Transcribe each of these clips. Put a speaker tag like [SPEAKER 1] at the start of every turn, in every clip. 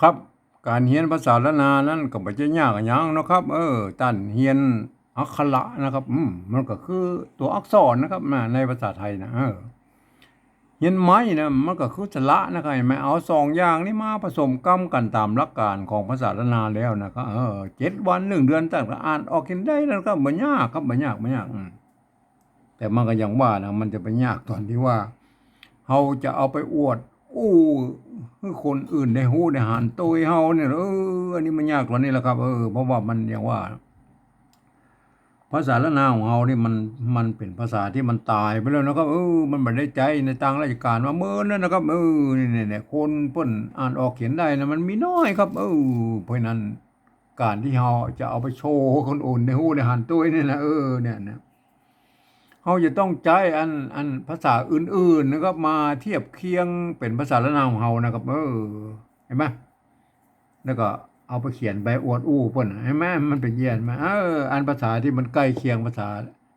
[SPEAKER 1] ครับการเรียนภาษาละนานั้นก็บ่ใช่ยากอิหยังเนาะครับการเรียนอักขระนะครับมันก็คือตัวอักษรนะครับในภาษาไทยนะเรียนไม้นะมันก็คือสระนะครับเห็นไหมเอาสองอย่างนี้มาผสมกันตามหลักการของภาษาละนาแล้วนะครับ7 วัน1 เดือนตั้งแต่อ่านออกเขียนได้แล้วก็บ่ยากครับบ่ยากแต่มันก็อย่างว่านะมันจะไปยากตอนที่ว่าเราจะเอาไปอวดอู้ให้คนอื่นได้ฮู้ได้หานโตยเฮาเนี่ยอันนี้มันยากกว่านี้แหละครับเพราะว่ามันอย่างว่าภาษาละนาวของเฮานี่มันเป็นภาษาที่มันตายไปแล้วนะครับมันบ่ได้ใจในทางราชการว่าเมินนั่นนะครับนี่ๆๆคนเพิ่นอ่านออกเขียนได้นะมันมีน้อยครับเพราะฉะนั้นการที่เฮาจะเอาไปโชว์ให้คนอื่นได้ฮู้ได้หานโตยนี่นะเนี่ยนะ เราจะต้องใช้ภาษาอื่นๆนะครับมาเทียบเคียงเป็นภาษาละนามของเรานะครับเห็นไหมแล้วก็เอาไปเขียนไปอวดอู้เพิ่นเห็นไหมมันเป็นเยียนไหมอันภาษาที่มันใกล้เคียงภาษา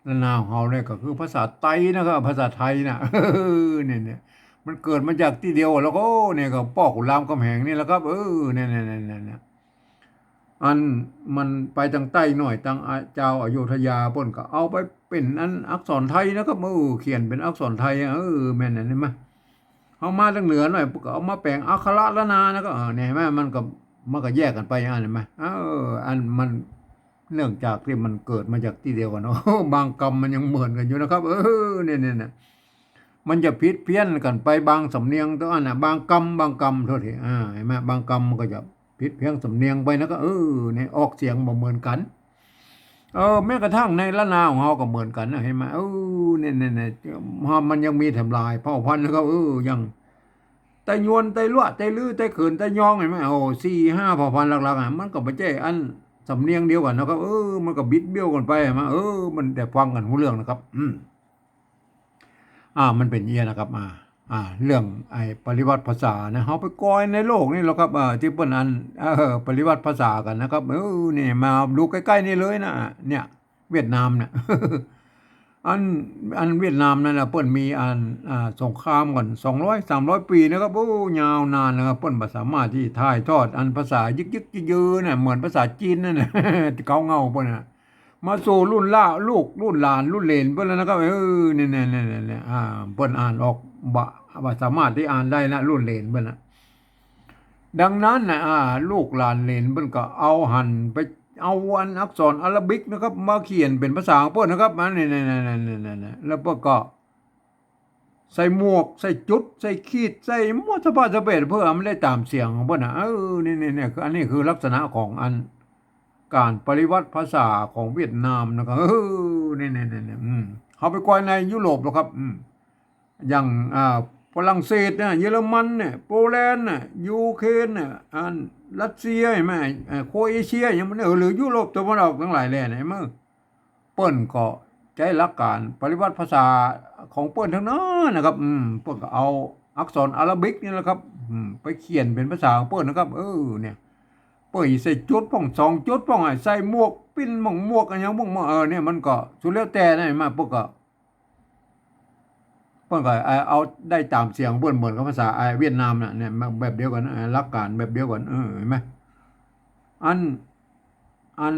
[SPEAKER 1] ละนามของเราเนี่ยก็คือภาษาไต้นะครับภาษาไทยนะเนี่ยมันเกิดมาจากที่เดียวแล้วก็เนี่ยก็พ่อขุนรามคำแหงนี่แหละครับเนี่ย อันมันไปทางใต้หน่อยทางเจ้าอโยธยาเพิ่นก็เอาไปเป็นอักษรไทยนะครับเขียนเป็นอักษรไทยแม่นอันนี้มั้ยเอามาทางเหนือหน่อยก็เอามาแปลงอักขระละนานะก็เนี่ยเห็นไหมมันก็แยกกันไปอันเห็นไหมอันมันเนื่องจากที่มันเกิดมาจากที่เดียวกันเนาะบางกรรมมันยังเหมือนกันอยู่นะครับเนี่ยๆๆมันจะผิดเพี้ยนกันไปบางสำเนียงตัวอันน่ะบางกรรมโทษทีเห็นไหมบางกรรมมันก็จะ ผิดเพียงสำเนียงไปนะก็เนี่ยออกเสียงบ่เหมือนกันแม้กระทั่งในละนาของเฮาก็เหมือนกันนะเห็นไหมเนี่ยมันยังมีทำลายเผ่าพันธุ์แล้วก็ยังไตยวนไตลั่วไตลื้อไตเขินไตยองเห็นไหม4-5เผ่าพันธุ์หลักๆมันก็บ่ใช่อันสำเนียงเดียวกันนะครับมันก็บิดเบี้ยวกันไปเห็นไหมมันแต่ฟังกันรู้เรื่องนะครับมันเป็นอย่างนี้นะครับเรื่องไอ้ปริวัติภาษานะเฮาไปกอยในโลกนี่แหละครับที่เปิ้นปริวัติภาษากันนะครับนี่มาดูใกล้ๆนี่เลยนะเนี่ยเวียดนามเนี่ยอันเวียดนามนั่นน่ะเปิ้นมีสงครามกัน200-300ปีนะครับยาวนานนะครับเปิ้นบ่สามารถที่ถ่ายทอดภาษายึกๆยือๆน่ะเหมือนภาษาจีนนั่นน่ะที่เขาเงาเปิ้นน่ะ มาสู่รุ่นล่าลูกรุ่นหลานรุ่นเหลนเพิ่นแล้วนะครับเนี่ยเพิ่นอ่านออกบ่สามารถที่อ่านได้นะรุ่นเหลนเพิ่นน่ะดังนั้นน่ะลูกหลานเหลนเพิ่นก็เอาหั่นไปเอาอักษรอาราบิกนะครับมาเขียนเป็นภาษาของเพิ่นนะครับนี่ๆๆๆๆแล้วเพิ่นก็ใส่หมวกใส่จุดใส่ขีดใส่หมวดสะพาสะเปดเพื่อให้มันได้ตามเสียงของเพิ่นน่ะนี่ๆๆคืออันนี้คือลักษณะของการปริวัติภาษาของเวียดนามนะครับเนี่ยเขาไปกวาดในยุโรปหรอกครับอย่างฝรั่งเศสเนี่ยเยอรมันเนี่ยโปแลนด์เนี่ยยูเครนเนี่ยรัสเซียเห็นไหมโครเอเชียอย่างมันหรือยุโรปตะวันออกทั้งหลายแหล่เนี่ยมั้งเปิ้นก็ใช้หลักการปริวัติภาษาของเปิ้นทั้งนั้นนะครับเปิ้นก็เอาอักษรอาราบิกนี่แหละครับไปเขียนเป็นภาษาของเปิ้นนะครับเนี่ย เปิดใส่จุดป้อง2 จุดป้องใส่หมวกปิ้นหมวกอันยังบ่เนี่ยมันก็สุดแล้วแต่นะมาเพิ่นก็เอาได้ตามเสียงเพิ่นเหมือนกับภาษาเวียดนามน่ะเนี่ยแบบเดียวกันหลักการแบบเดียวกันเห็นไหมอันอัน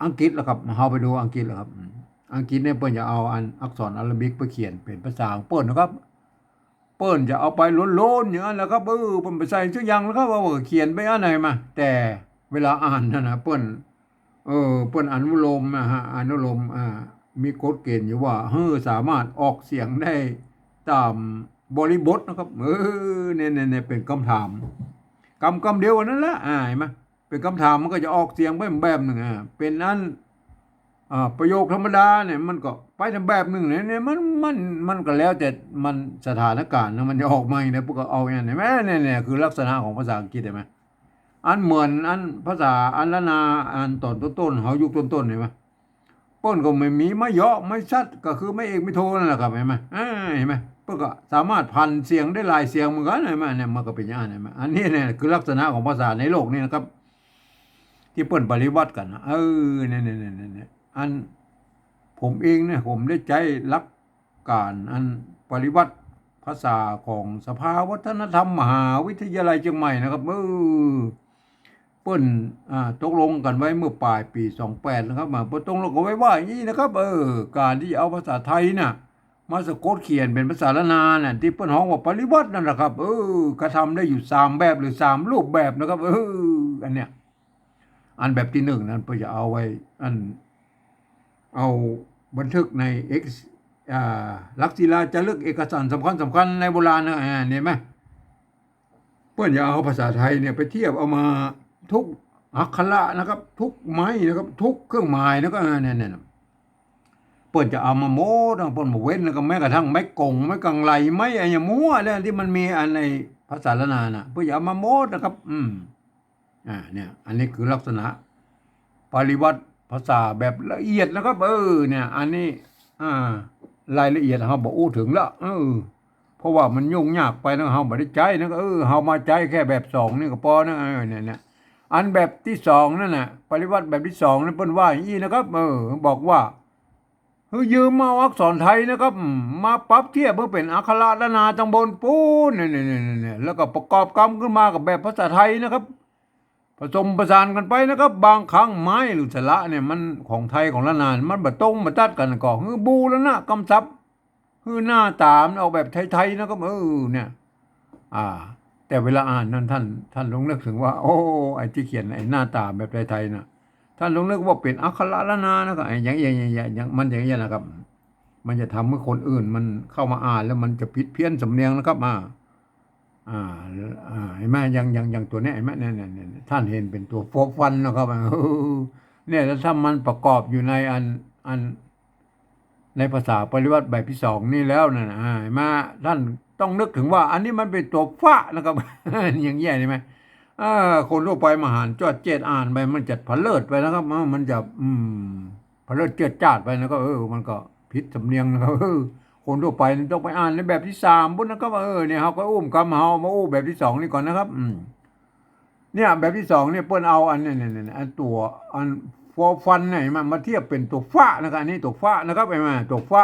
[SPEAKER 1] อังกฤษล่ะครับเฮาไปดูอังกฤษล่ะครับอังกฤษเนี่ยเพิ่นจะเอาอักษรอาราบิกไปเขียนเป็นภาษาของเพิ่นนะครับเปิ้นจะเอาไปโล้นๆอย่างนั้นแหละครับเพิ่นไปใส่ชื่อหยังแล้วครับเขียนไปอันไหนมาแต่เวลาอ่านนั่นน่ะเปิ้นอนุโลมอะฮะอนุโลมมีกฎเกณฑ์อยู่ว่าสามารถออกเสียงได้ตามบริบทนะครับเนี่ยๆๆเป็นคำถามคำเดียวกันนั่นแหละเห็นไหมเป็นคำถามมันก็จะออกเสียงไปแบบหนึ่งเป็นประโยคธรรมดาเนี่ยมันก็ไปทำแบบหนึ่งเนี่ยมันก็แล้วแต่มันสถานการณ์นะมันจะออกมาอย่างไรพวกก็เอาอย่างนี้ไหมเนี่ยคือลักษณะของภาษาอังกฤษเห็นไหมเหมือนภาษาละนาตอนต้นๆเขายุคต้นๆเห็นไหมต้นก็ไม่มีไม่เยาะไม่ชัดก็คือไม่เอกไม่โทนั่นแหละครับเห็นไหมเห็นไหมพวกก็สามารถพันเสียงได้หลายเสียงเหมือนกันเห็นไหมเนี่ยมันก็เป็นอย่างนั้นเห็นไหมอันนี้เนี่ยคือลักษณะของภาษาในโลกนี้นะครับที่เปิ้นปฏิวัติกันนะเนี่ยอัน ผมเองเนี่ยผมได้ใช้หลักการปริวัติภ าษาของสภาวัฒนธรรมมหาวิทยาลัยเชียงใหม่นะครับเปิ้นตกลงกันไว้เมื่อปลายปี28นะครับมาตกลงกันไว้ว่าอย่างนี้นะครับการที่เอาภาษาไทยน่ะมาสะกดเขียนเป็นภาษาละนาน่ะที่เปิ้นฮ้องว่าปริวัตินั่นแหละครับกระทำได้อยู่3แบบหรือ3รูปแบบนะครับอันเนี้ยอันแบบที่1นั้นเพิ่นจะเอาไว้เอาบันทึกใน X ลักษิลาจารึกเอกสารสำคัญในโบราณนะเห็นไหมเพื่อนจะเอาภาษาไทยเนี่ยไปเทียบเอามาทุกอักขระนะครับทุกไม้นะครับทุกเครื่องหมายนะก็เนี่ยเพื่อนจะเอามาโม้ทั้งเพื่อนมาเว้นแล้วก็แม้กระทั่งไม้กงไม้กังไหลไม้อะไรอย่างมั่วเนี่ยที่มันมีอันในภาษาละนาน่ะเพื่อนจะเอามาโม้นะครับเนี่ยอันนี้คือลักษณะปริวัติภาษาแบบละเอียดนะครับเนี่ยอันนี้รายละเอียดเราบอกอู้ถึงแล้วเพราะว่ามันยุ่งยากไปนะเราไม่ได้ใจนะเรามาใจแค่แบบ2นี่ก็พอนะเนี่ยอันแบบที่2นั่นน่ะปริวัติแบบที่2นั่นเพิ่นว่าอย่างนี้นะครับบอกว่ายืมมาอักษรไทยนะครับมาปรับเทียบเพื่อเป็นอักขระละนาตำบลปูนเนี่ยแล้วก็ประกอบกรรมขึ้นมากับแบบภาษาไทยนะครับผสมประสานกันไปนะครับบางครั้งไม้หรือสระเนี่ยมันของไทยของละนานมันบ่ตรงบ่ตัดกันก็บูแล้วนะกำซับหน้าตามออกแบบไทยๆนะครับเนี่ยแต่เวลาอ่านนั้นท่านลงนึกถึงว่าโอ้ไอ้ที่เขียนไอ้หน้าตาแบบไทยๆนะท่านลงนึกว่าเป็นอักขระละนานะครับอย่างมันอย่างนี้นะครับมันจะทำให้คนอื่นมันเข้ามาอ่านแล้วมันจะผิดเพี้ยนสำเนียงนะครับเห็นไหมอย่างตัวนี้เห็นไหมเนี่ยท่านเห็นเป็นตัวโฟฟันนะครับเนี่ยแล้วถ้ามันประกอบอยู่ในอันในภาษาปริวัติแบบที่2นี่แล้วนะเห็นไหมท่านต้องนึกถึงว่าอันนี้มันเป็นตัวฟ้านะครับ อย่างเงี้ยใช่ไหมคนทั่วไปมาอ่านจอดเจ็ดอ่านไปมันจะผะเลิดไปนะครับมันจะผะเลิดเจิดจ้าดไปนะก็มันก็ผิดสำเนียงนะครับคนทั่วไปต้องไปอ่านในแบบที่3บุญนะครับเนี่ยเขาก็อุ้มคำเฮามาอู้แบบที่2นี่ก่อนนะครับเนี่ยแบบที่2เนี่ยเปิ้นเอาอันเนี่ยอันตัวอันฟอฟันเนี่ยมาเทียบเป็นตัวฟ้านะครับอันนี้ตัวฟ้านะครับไอ้มาตัวฟ้า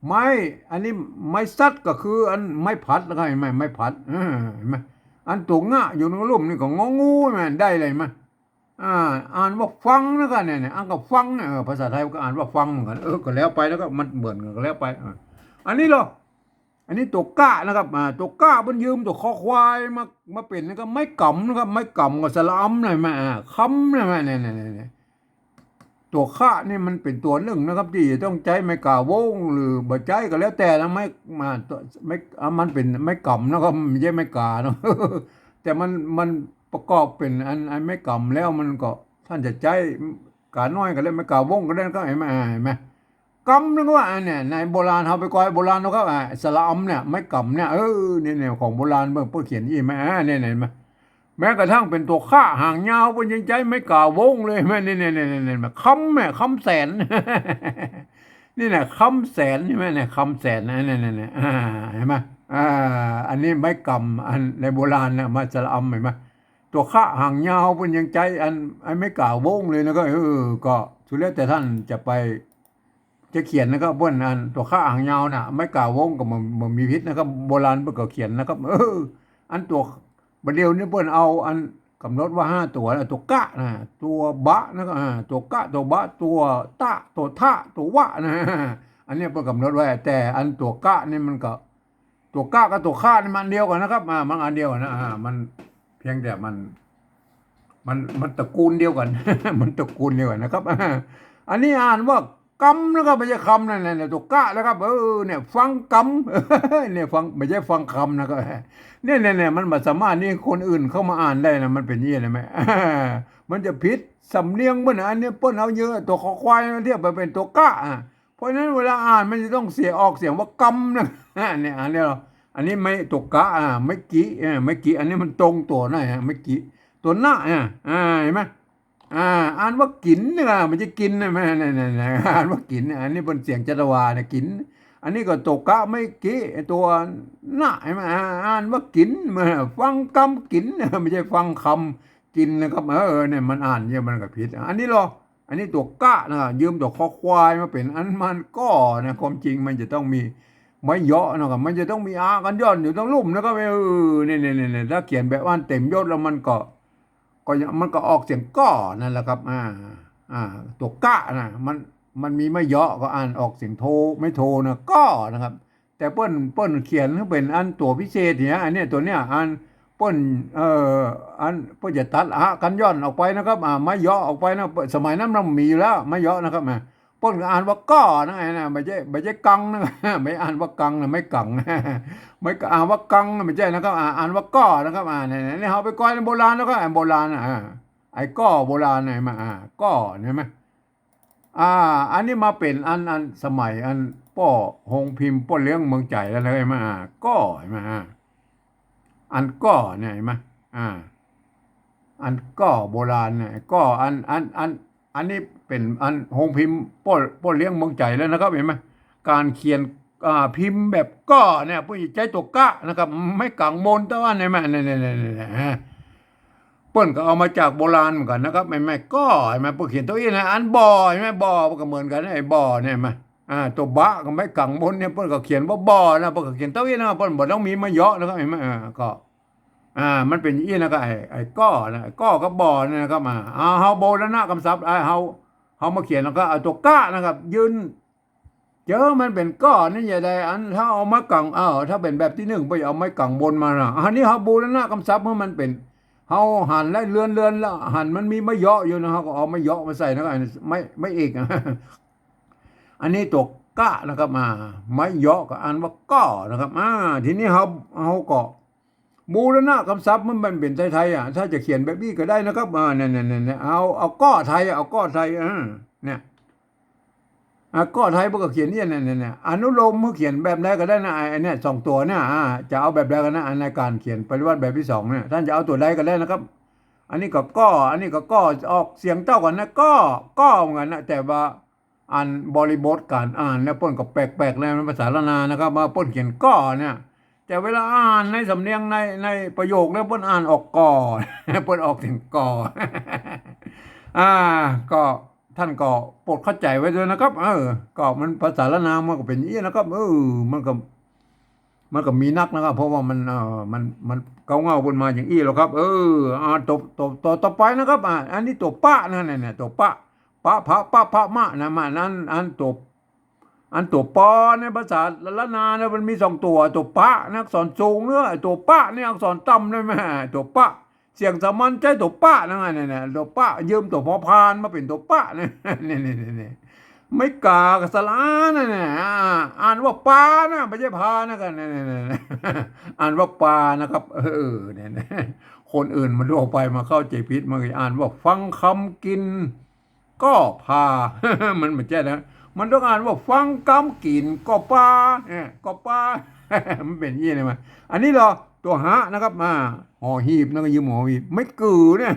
[SPEAKER 1] ไม้อันนี้ไม้ซัดก็คืออันไม้ผัดนะครับไม้ผัดเห็นไหมอันตัวง่าอยู่ในรูปนี่ก็งองูมันได้เลยมั้ยอ่านว่าฟังนะครับเนี่ยอ่านก็ฟังภาษาไทยก็อ่านว่าฟังเหมือนกันก็แล้วไปแล้วก็มันเหมือนกันก็แล้วไปอันนี้เหรออันนี้ตัวก้านะครับตัวก้ามันยืมตัวคอควายมาเป็นนะครับไม้กำนะครับไม้กำกับสลัมเลยมาคำเลยมาเนี่ยตัวข้านี่มันเป็นตัวหนึ่งนะครับที่ต้องใช้ไม้กาวงหรือบ่ใจก็แล้วแต่นะไม่มันเป็นไม้กำนะครับไม่ใช่ไม้กาเนาะแต่มันประกอบเป็นอันไม้กำแล้วมันก็ท่านจะใช้กาน้อยก็ได้ไม้กาวงก็ได้ก็เห็นไหมกำนึกว่าเนี่ยในโบราณเขาไปก้อยโบราณเขาสละอมเนี่ยไม้กำเนี่ยเนี่ยของโบราณเพิ่นเขียนยี่ไหมเนี่ยเห็นไหมแม้กระทั่งเป็นตัวข้าหางยาวเป็นยังใจไม่กล่าววงเลยแม่นี่คำแสนนี่แหละคำแสนใช่ไหมเนี่ยคำแสนเนี่ยเห็นไหมอันนี้ไม้กำอันในโบราณนะมาสละอมเห็นไหมตัวข้าหางยาวเป็นยังใจอันไม่กล่าววงเลยนะก็ก็สุดแล้วแต่ท่านจะเขียนนะครับบนอันตัวข้าหางยาวน่ะไม่กล่าววงกับมันมีพิษนะครับโบราณเพิ่นก็เขียนนะครับอันตัวบัดเดียวนี่เพิ่นเอาอันกำหนดว่า5ตัวนะตัวกะนะตัวบะนะก็ตัวกะตัวบะตัวตะตัวทะตัววะนะอันนี้เพิ่นกำหนดไว้แต่อันตัวกะนี่มันก็ตัวกะกับตัวข้านี่มันเดียวกันนะครับมันอันเดียวกันนะมันเพียงแต่มันตระกูลเดียวกัน มันตระกูลเดียวกันนะครับอันนี้อ่านว่ากำนะครับไม่ใช่คำนั่นแหละตัวกะนะครับเนี่ยฟังกำ เนี่ยฟังไม่ใช่ฟังคำนะครับเนี่ยมันสามารถนี่คนอื่นเข้ามาอ่านได้นะมันเป็นยี่อะไรไหม มันจะผิดสำเนียงเมื่ออันนี้เปิ้นเอาเยอะตัวคอควายเทียบไปเป็นตัวกะเพราะฉะนั้นเวลาอ่านมันจะต้องเสียงว่ากำนะเนี่ยอันนี้อันนี้ไม่ตัวกะไม่กี่อันนี้มันตรงตัวหน่อยไม่กี่ตัวหน้าเห็นไหมอ่านว่ากินเนี่ยมันจะกินนะแม่เนี่ยอ่านว่ากินอันนี้เป็นเสียงจัตวาเนี่ยกินอันนี้ก็ตกกะไม่กี่ตัวหน้าใช่ไหมอ่านว่ากินมาฟังคำกินไม่ใช่ฟังคำกินนะครับเนี่ยมันอ่านเนี่ยมันก็ผิดอันนี้อันนี้ตัวกะนะยืมตัวคอควายมาเป็นอันมันก็นะความจริงมันจะต้องมี ไม่เยอะนะครับมันจะต้องมีอากันย่อนอยู่ต้องลุ่มนะครับเนี่ยถ้าเขียนแบบว่าเต็มยศแล้วมันก็ออกเสียงก้อนั่นแหละครับอ่าตัวกะนะมันมีไม่เยอะก็อ่านออกเสียงโทไม่โทนะก้อนะครับแต่เปิ้นเขียนเป็นอันตัวพิเศษเนี่ยอันเนี้ยตัวเนี้ยอันเปิ้นอันเปิ้นจะตัดอากันย่อนออกไปนะครับไม่เยอะออกไปนะสมัยนั้นมันมีอยู่แล้วไม่เยอะนะครับเปิ้นก็อ่านว่าก้อนะไอ้นะไม่ใช่กังนะไม่อ่านว่ากังนะไม่กังไม่อ่านว่ากังไม่ใช่นะครับอ่านว่าก้อนะครับเนี่ยเอาไปก้อยในโบราณแล้วก็โบราณไอ้ก้อโบราณไหนมาก้อเห็นไหมอันนี้มาเป็นอันสมัยอันป้อหงพิมพ์ป้อเลี้ยงเมืองใจแล้วเลยมาก้อเห็นไหมอันก้อเนี่ยเห็นไหมอันก้อโบราณเนี่ยก้ออันนี้เป็นอันหงพิมพ์ป้อเลี้ยงเมืองใจแล้วนะครับเห็นไหมการเขียนพิมพ์แบบก้อเนี่ยผู้ใช้ตัวกะนะครับไม่กังมนแต่ว่าเนี่ยแม่เนี่ยเปิ้นก็เอามาจากโบราณเหมือนกันนะครับไม่ก้อใช่ไหมเปิ้นเขียนตัวนี้นะอันบ่อใช่ไหมบ่อก็เหมือนกันไอ้บ่อเนี่ยมาตัวบะก็ไม่กังมนเนี่ยเปิ้นก็เขียนว่าบ่อนะเปิ้นก็เขียนตัวนี้นะเปิ้นบ่ต้องมีมาเยอะนะครับเห็นไหมก็มันเป็นอย่างนี้นะก็ไอ้ก้อนะก้อกับบ่อเนี่ยนะครับเฮาโบราณคำศัพท์เฮามาเขียนแล้วก็เอาตัวกะนะครับยืนเจอมันเป็นก้อนนี่อย่าได้อันถ้าเอาไม้กังถ้าเป็นแบบที่หนึ่งไปเอาไม้กังบนมาอันนี้เฮาบูรณะคำศัพท์เมื่อมันเป็นเฮาหั่นและเลื่อนแล้วหั่นมันมีไม่เยอะอยู่นะเฮาก็เอาไม่เยอะมาใส่นะครับไม่เอกอันนี้ตัวกะนะครับไม่เยอะก็อ่านว่าก้อนะครับทีนี้เฮาก็บูรณะคำศัพท์มันเป็นไทยถ้าจะเขียนแบบนี้ก็ได้นะครับเนี่ยเอาก้อไทยเอาก้อไทยเนี่ยก็ไทยพวกก็เขียนเนี่ยอนุโลมเมื่อเขียนแบบใดก็ได้นะไอ้เนี่ยสองตัวเนี่ยจะเอาแบบใดก็นะในการเขียนปริวัติแบบที่สองเนี่ยท่านจะเอาตัวใดก็ได้นะครับอันนี้ก็ออกเสียงเจ้ากันนะก็เหมือนกันนะแต่ว่าอ่านบริบทการอ่านแล้วป้นก็แปลกๆเลยมันภาษาละนานะครับมาป้นเขียนก็เนี่ยแต่เวลาอ่านในสำเนียงในประโยคแล้วป้นอ่านออกก่อป้นออกเสียงก่อก็ท่านก็โปรดเข้าใจไว้ด้วยนะครับก็มันภาษาละนามมันก็เป็นอย่างนี้นะครับมันก็มีนักนะครับเพราะว่ามันเก่าเงาบนมาอย่างอี้แล้วครับต่อไปนะครับอันนี้ตัวปะนั่นเนี่ยตัวปะพระมะนะมานั้นตัวปอในภาษาละนาเนี่ยมันมีสองตัวปะนะอักษรสูงเนื้อตัวปะนี่อักษรต่ำได้ไหมตัวปะเสียงสามัญใช้ตัวปะนะเนี่ยตัวปะยืมตัวพอพานมาเป็นตัวปะเนี่ยไม่กากสลาเนี่ยอ่านว่าปานะไม่ใช่พานะกันเนี่ยอ่านว่าปานะครับเนี่ยคนอื่นมันดูออกไปมาเข้าใจผิดมันอ่านว่าฟังคำกินก็พามันไม่ใช่นะมันต้องอ่านว่าฟังคำกินก็ปาเนี่ยก็ปามันเป็นยี่เลยมั้ยอันนี้เหรอตัวหะนะครับหอหีบนะก็ยืมหอหีบไม่กือเนี่ย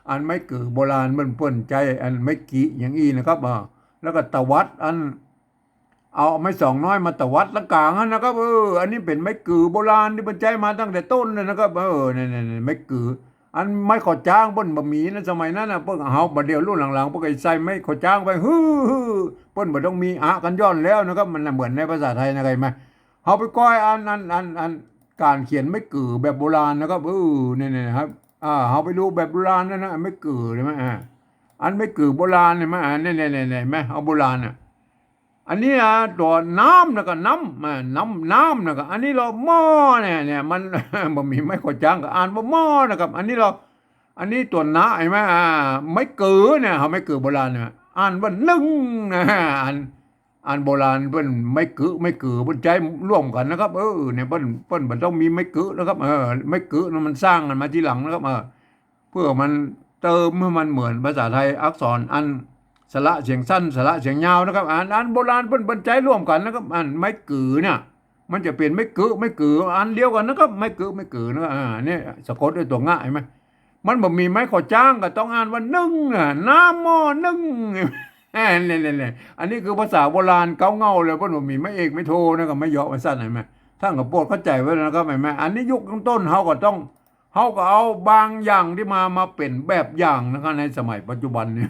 [SPEAKER 1] อันไม่กือโบราณมันเปิ้นใจอันไม่กี่อย่างอี้นะครับแล้วก็ตะวัดเอาไม้สองน้อยมาตะวัดละกลางนะครับอันนี้เป็นไม้กือโบราณที่มันใจมาตั้งแต่ต้นเลยนะครับเนี่ยไม้กืออันไม้ขอจ้างเปิ้นบะหมี่นะสมัยนั้นนะเปิ้นเฮาบัดเดียวรุ่นหลังๆเปิ้นก็ใส่ไม้ขอจ้างไปเปิ้นบ่ต้องมีกันย้อนแล้วนะครับมันเหมือนในภาษาไทยนะไงมั้ยเฮาไปก้อยอันการเขียนไม่กือแบบโบราณนะครับเนี่ยครับเฮาไปดูแบบโบราณนะไม่กือใช่มั้ยอันไม่กือโบราณเนี่ยมั้ยเนี่ยมั้ยเอาโบราณอันนี้ตัวน้ำนะก็น้ำนะก็อันนี้เราหม้อเนี่ยมันบ่มีไม่ขอจ้างก็อ่านว่าหม้อนะครับอันนี้ตัวนะเห็นมั้ยไม่กือเนี่ยเฮาไม่กือโบราณเนี่ยอ่านว่านึ่งนะอันโบราณเปิ้นไม่กือเปิ้นใจร่วมกันนะครับเนี่ยเปิ้นบ่ต้องมีไม่กือนะครับไม่กือมันสร้างกันมาทีหลังนะครับเพื่อมันเติมให้มันเหมือนภาษาไทยอักษรอันสระเสียงสั้นสระเสียงยาวนะครับอันโบราณเปิ้นใจร่วมกันนะครับอันไม่กือเนี่ยมันจะเปลี่ยนไม่กืออันเดียวกันนะครับไม่กือนะครับเนี่ยสะกดด้วยตัวง่ายมั้ยมันบ่มีไม้ขอจ้างก็ต้องอ่านว่านึ่งน้ำหม้อนึ่งเนี่ยอันนี้คือภาษาโบราณเก่าเงาเลยเพิ่นบ่มีไม่เอกไม่โทนะครับไม่เหยาะไม่สั้นไหมท่านก็โปรดเข้าใจไว้นะครับแม่อันนี้ยุคต้นเฮาก็เอาบางอย่างที่มาเป็นแบบอย่างนะครับในสมัยปัจจุบันเนี่ย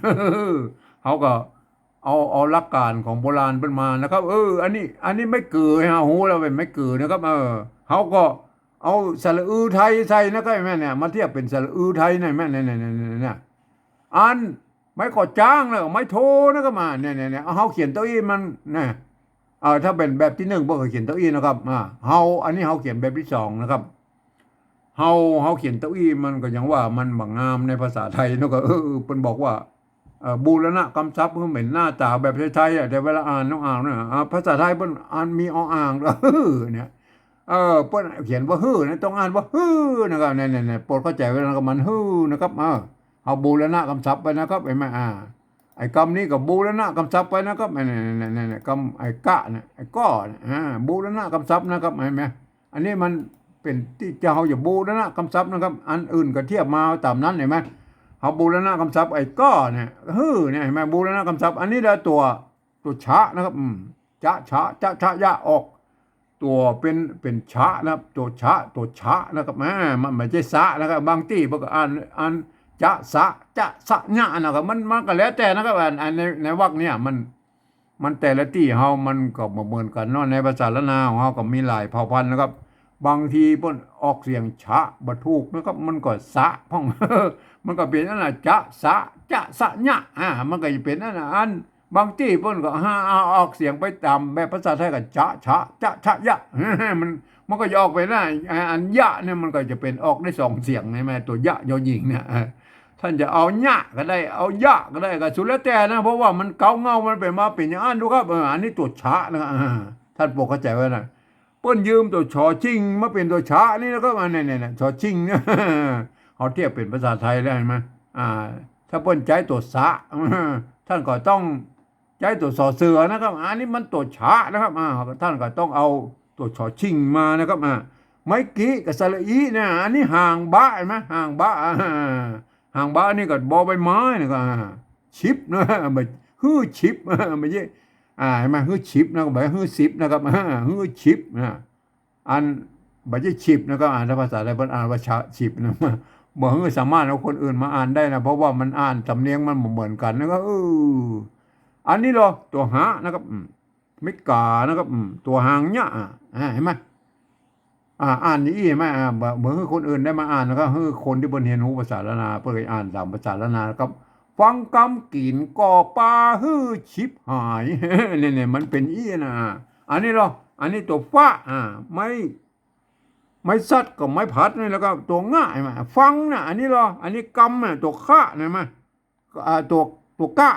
[SPEAKER 1] เฮาก็ เอาหลักการของโบราณเป็นมานะครับอันนี้ไม่เกือฮะหูเราเป็นไม่เกือนะครับเขาก็เอาสระอือไทยใส่นะครับแม่เนี่ยมาเทียบเป็นสระอือไทยเนี่ยแม่เนี่ยอันไม่ก่อจ้างเลยไม่โทนะครับมาเนี่ยเอาเขาเขียนเต้าอี้มันเนี่ยถ้าเป็นแบบที่หนึ่งพวกเขาเขียนเต้าอี้นะครับอันนี้เขาเขียนแบบที่สองนะครับเฮาเขียนเต้าอี้มันก็ยังว่ามันบางงามในภาษาไทยเนาะก็เพิ่นบอกว่าบูรณะกำซับเพิ่นเป็นหน้าตาแบบไทยๆแต่เวลาอ่านต้องอ่านเนี่ยภาษาไทยเพิ่นอ่านมีออ่างเนี่ยเพิ่นเขียนว่านะต้องอ่านว่านะครับเนี่ยโปรดเข้าใจเวลาก็มันนะครับเอาบูรณะกำซับไปนะครับเห็นไหมไอ้คำนี้ก็บูรณะกำซับไปนะครับเนี่ยคำไอ้กะเนี่ยไอ้ก้อเนี่ยบูรณะกำซับนะครับเห็นไหมอันนี้มันเป็นที่จะเขาอย่าบูรณะกำซับนะครับอันอื่นก็เทียบมาตามนั้นเห็นไหมเขาบูรณะกำซับไอ้ก้อเนี่ยเนี่ยเห็นไหมบูรณะกำซับอันนี้ได้ตัวชะนะครับชะยะออกตัวเป็นชะนะครับตัวชะนะครับมันไม่ใช่สะนะครับบางที่พวกอ่านจะสะญะนะครับมันก็แล้วแต่นะครับอันในวรรคเนี่ยมันแต่ละที่เฮามันก็บ่เหมือนกันเนาะในภาษาละนาของเฮาก็มีหลายเผ่าพันธุ์นะครับบางทีเพิ่นออกเสียงชะบ่ถูกนะครับมันก็สะพ่อง มันก็เป็นอันน่ะจะสะญะมันก็จะเป็นอันน่ะอันบางที่เพิ่นก็ออกเสียงไปตามแบบภาษาไทยก็ชะยะ มันก็จะออกไปได้อันยะเนี่ยมันก็จะเป็นออกได้สองเสียงใช่ไหมตัวยะยอหญิงเนี่ยท่านจะเอายะก็ได้เอายะก็ได้ก็สุดแล้วแต่นะเพราะว่ามันเกาเงามันเป็นมาเป็นอย่างนั้นดูครับอันนี้ตัวชะนะท่านโปรดเข้าใจไว้นะเปิ้นยืมตัวชอชิงมาเป็นตัวชะนี่แล้วก็มาเนี่ยชอชิงเนี่ยเขาเทียบเป็นภาษาไทยได้ไหมถ้าเปิ้นใจตัวสะท่านก็ต้องใจตัวสอเสือนะครับอันนี้มันตัวชะนะครับท่านก็ต้องเอาตัวชอชิงมานะครับไม้กี้กับสระอีเนี่ยอันนี้ห่างบ้าไหมห่างบ้านี่ก็บอใบไม้นะก็ชิปนะไม่ชิปไม่ใช่เห็นไหมชิปนะก็แบบชิปนะครับชิปนะอันไม่ใช่ชิปนะก็ถ้าภาษาไทยเป็นอ่านว่าชิปนะบอกสามารถเอาคนอื่นมาอ่านได้นะเพราะว่ามันอ่านสำเนียงมันเหมือนกันนะก็อันนี้เหรอตัวหานะครับไม่กานะครับตัวหางเนี่ยเห็นไหมอ่านนี่ไหมเหมือนคนอื่นได้มาอ่านนะครับคนที่บนเรียนรู้ภาษาละนาเพื่ออ่านตามภาษาละนาครับฟังกำกินก่อปลาชิบหายเนี่ยมันเป็นนะอันนี้เหรออันนี้ตัวฟ้าไม่ซัดกับไม้พัดนี่แล้วก็ตัวง่ายมาฟังนะอันนี้เหรออันนี้กำตัวข้าเนี่ยมาตัวก้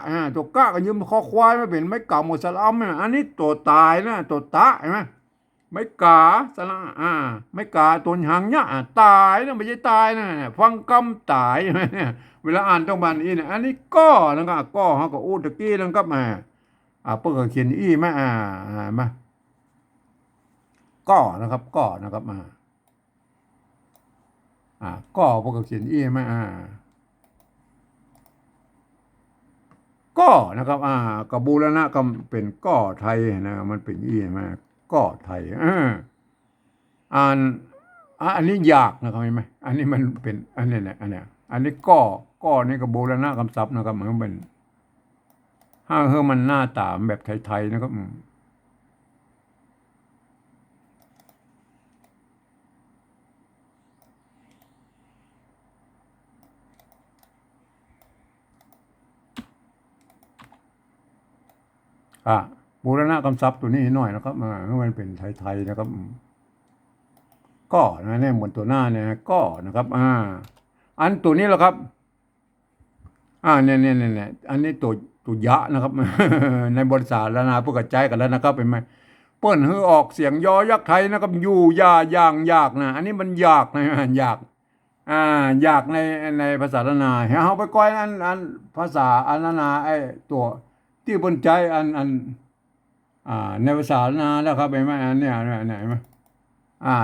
[SPEAKER 1] าก็ยืมคอควายมาเป็นไม้เก่าหมดสลัมอันนี้ตัวตายนะตัวตาเห็นไหมไม่กาสละไม่กาตัวหางเนี่ยตายนะไม่ใช่ตายนะฟังกำตายเนี่ยเวลาอ่านต้องบันอีเนี่ยอันนี้ก็นะครับก็เขาก็อูตะกี้นะครับเพิ่งเขียนไหมมาก็นะครับก็เพิ่งเขียนไหมก็นะครับกบูรณะก็เป็นก็ไทยนะมันเป็นไหมก็ไทยอันนี้ยากนะครับเห็นไหมอันนี้มันเป็นอันนี้เนี่ยอันนี้ก็นี่ก็บูรณะคำศัพท์นะครับมันเป็นมันหน้าตาแบบไทยๆนะครับบูรณะคำศัพท์ตัวนี้หน่อยนะครับมันเป็นไทยๆนะครับก็นะเนี่ยเหมือนตัวหน้าเนี่ยก็นะครับอันตัวนี้แหละครับเนี่ยอันนี้ตัวยะนะครับ ในบริษัทแล้วนะพวกกระจายกันแล้วนะครับเป็นไหมเปิ้นออกเสียงยอยักษ์ไทยนะครับอยู่อย่างยากนะอันนี้มันยากนะยากยากในภาษาละนาเอาไปก้อยอันภาษาอันละนาไอ้ตัวที่บนใจอันในภาษาละนาแล้วครับเป็นไหมอันเนี่ยไหนไหม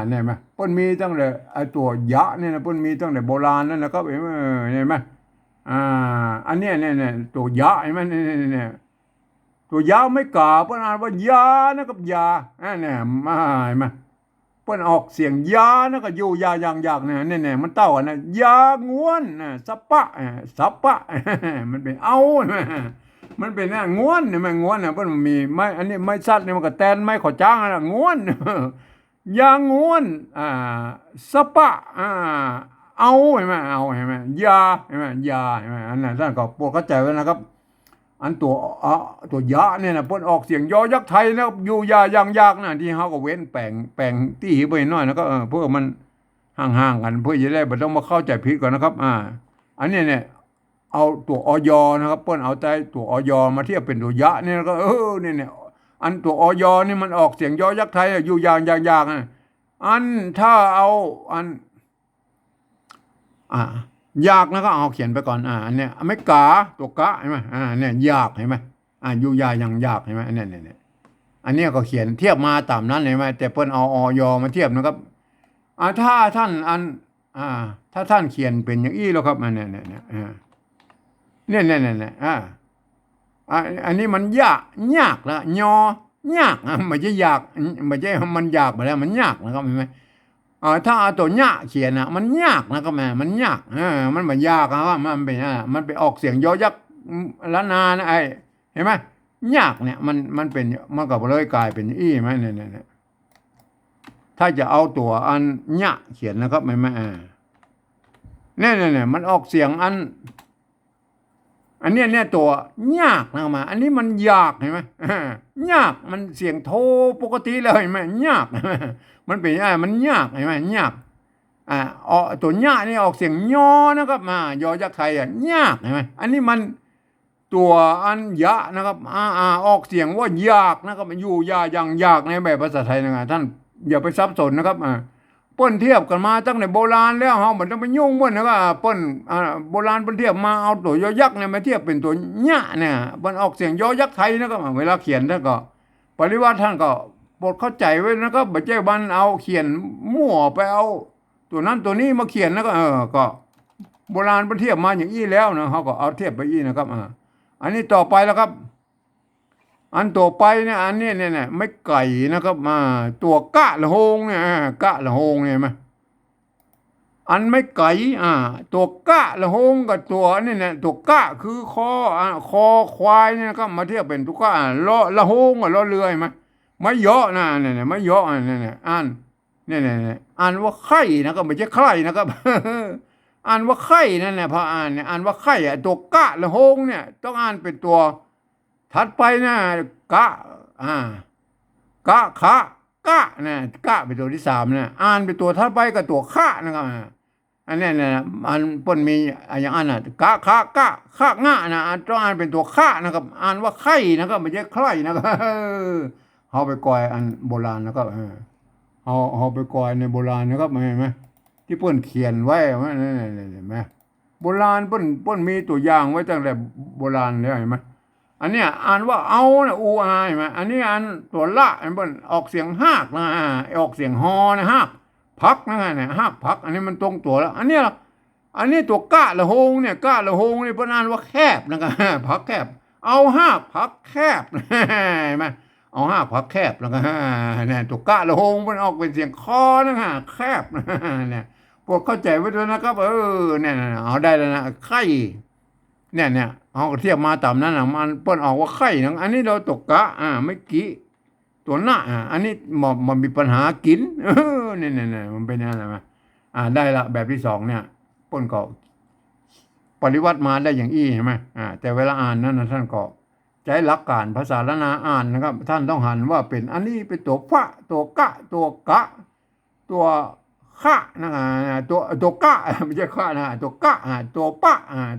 [SPEAKER 1] เนี่ยไหมเปิ้นมีตั้งแต่ไอ้ตัวยะเนี่ยนะเปิ้นมีตั้งแต่โบราณนั่นนะครับเห็นไหมอันเนี้ยเนี่ยตัวยะเห็นไหมเนี่ยตัวยาไม่กาเปิ้นอ่านว่ายานะครับยาเนี่ยมาเห็นไหมเปิ้นออกเสียงยานะก็อยู่ยาอย่างยากเนี่ยมันเต้านะยางวนสัปปะมันเป็นเอา มันเป็นน่ะง้วนเนี่ยมันง้วนน่ะเพิ่นมีไม้อันนี้ไม้สัตว์เนี่ยมันก็แตนไม้ขอจ้างน่ะง้วนยางง้วนสปะเอาเห็นไหมเอาเห็นไหมยาเห็นไหมยาเห็นไหมอันนั้นท่านก็โปรดเข้าใจไว้นะครับอันตัวยะเนี่ยนะเพิ่นออกเสียงยอยักษ์ไทยนะครับอยู่ยาอย่างยากนะที่เฮาก็เว้นแปลงตี้ไปหน่อยแล้วก็เพื่อมันห่างๆกันเพื่อจะได้บ่ต้องมาเข้าใจผิดก่อนนะครับอันนี้เนี่ยเอาตัวอยนะครับเปิ้นเอาใจตัวอยมาเทียบเป็นตัวยะเนี่ยก็เนี่ยอันตัวอยนี่มันออกเสียงยอยักษ์ไทยอยู่อย่างยากนะอันถ้าเอาอันยากนะก็เอาเขียนไปก่อนอันเนี้ยไม่กาตัวกะเห็นไหมเนี่ยยากเห็นไหมอยู่ยาอย่างยากเห็นไหมเนี่ยอันเนี้ยก็เขียนเทียบมาตามนั้นเห็นไหมแต่เปิ้นเอาอยมาเทียบนะครับถ้าท่านถ้าท่านเขียนเป็นอย่างอี้แล้วครับเนี่ยอันนี้มันยากแล้วยากไม่ใช่ยากไม่ใช่มันยากไปแล้วมันยากนะครับเห็นไหมถ้าเอาตัวหน้าเขียนมันยากนะครับแม่มันยากมันไม่ยากนะครับมันเป็นมันไปออกเสียงยอยักษ์ละนานะเห็นไหมยากเนี่ยมันเป็นมันก็เลยกลายเป็นอี้ไหมเนี่ยถ้าจะเอาตัวอันหน้าเขียนนะครับไม่เนี่ยมันออกเสียงอันนี้เนี่ยตัวยากนะครับมาอันนี้มันยากเห็นไหมยากมันเสียงโทปกติเลยเห็นไหมยากมันเป็นมันยากเห็นไหมยากตัวยากนี่ออกเสียงยอนะครับยอยักษ์ไทยยากเห็นไหมอันนี้มันตัวอันยะนะครับออกเสียงว่ายากนะครับอยู่อย่างยากในแบบภาษาไทยนะครับท่านอย่าไปซับซ้อนนะครับเปิ้นเทียบกันมาตั้งแต่โบราณแล้วเฮามันต้องไปยุ่งเปิ้นนะครับเปิ้นโบราณเปิ้นเทียบมาเอาตัวยอยักษ์เนี่ยมาเทียบเป็นตัวญะเนี่ยมันออกเสียงยอยักษ์ไทยนะครับเวลาเขียนท่านก็ปริวัติท่านก็โปรดเข้าใจไว้นะครับบ่ใช่บันเอาเขียนมั่วไปเอาตัวนั้นตัวนี้มาเขียนแล้วก็ก็โบราณเปิ้นเทียบมาอย่างอี้แล้วนะเฮาก็เอาเทียบไปอี้นะครับอันนี้ต่อไปแล้วครับอันต่อไปเนี่ยอันนี้เนี่ยไม่ไก่นะครับตัวกะละโฮงเนี่ยกะละโฮงเนี่ยมั้ยอันไม่ไก่ตัวกะละโฮงกับตัวนี่เนี่ยตัวกะคือคอควายเนี่ยก็มาเทียบเป็นตัวกะละโฮงกับเรือมั้ยไม่เยอะนะเนี่ยไม่เยอะเนี่ยอ่านว่าไข่นะครับไม่ใช่ไข่นะครับอ่านว่าไข่นั่นแหละพออ่านว่าไข่ตัวกะละโฮงเนี่ยต้องอ่านเป็นตัวถัดไปนะกะคะกะนะกะเป็นตัวที่3นะอ่านเป็นตัวถัดไปกับตัวคะนะครับอันนี้นะอันเปิ้นมีอย่างอันกะคะกะคะงะนะต้องอ่านเป็นตัวคะนะครับอ่านว่าไข่นะครับไม่ใช่ไข่นะครับเฮาไปกอยอันโบราณนะครับเฮาไปกอยในโบราณนะครับเห็นมั้ยที่เปิ้นเขียนไว้นั่นเห็นมั้ยโบราณเปิ้นมีตัวอย่างไว้ตั้งแต่โบราณแล้วเห็นมั้ยอันเนี้ยอ่านว่าเอานะอูอาใช่ไหมอันนี้อันตัวละมันออกเสียงฮากนะออกเสียงฮอนะฮากพักนะเนี่ยฮากพักอันนี้มันตรงตัวแล้วอันนี้ตัวกะละโฮงเนี่ยกะละโฮงนี่เพิ่นอ่านว่าแคบนะครับพักแคบเอาฮากพักแคบเห็นมั้ยเอาฮากพักแคบแล้วก็เนี่ยตัวกะละโฮงมันออกเป็นเสียงคอนะฮะแคบเนี่ยโปรดเข้าใจไว้ด้วยนะครับเนี่ยเอาได้แล้วนะไข่เนี่ยเอาเทียบมาตามนั้นมันเปิ้นออกว่าไข่นะอันนี้เราตกกะไม่กี่ตัวหน้าอันนี้มันมีปัญหากินเนี่ยมันเป็นอะไรมาได้ละแบบที่2เนี่ยเปิ้นก็ปริวัติมาได้อย่างอี้ใช่ไหมแต่เวลาอ่านนั้นท่านก็ใช้หลักการภาษาละนาอ่านนะครับท่านต้องหันว่าเป็นอันนี้เป็นตัวฟะตัวกะตัวกะตัวคะนะตัวกะไม่ใช่คะนะตัวกะตัวปะ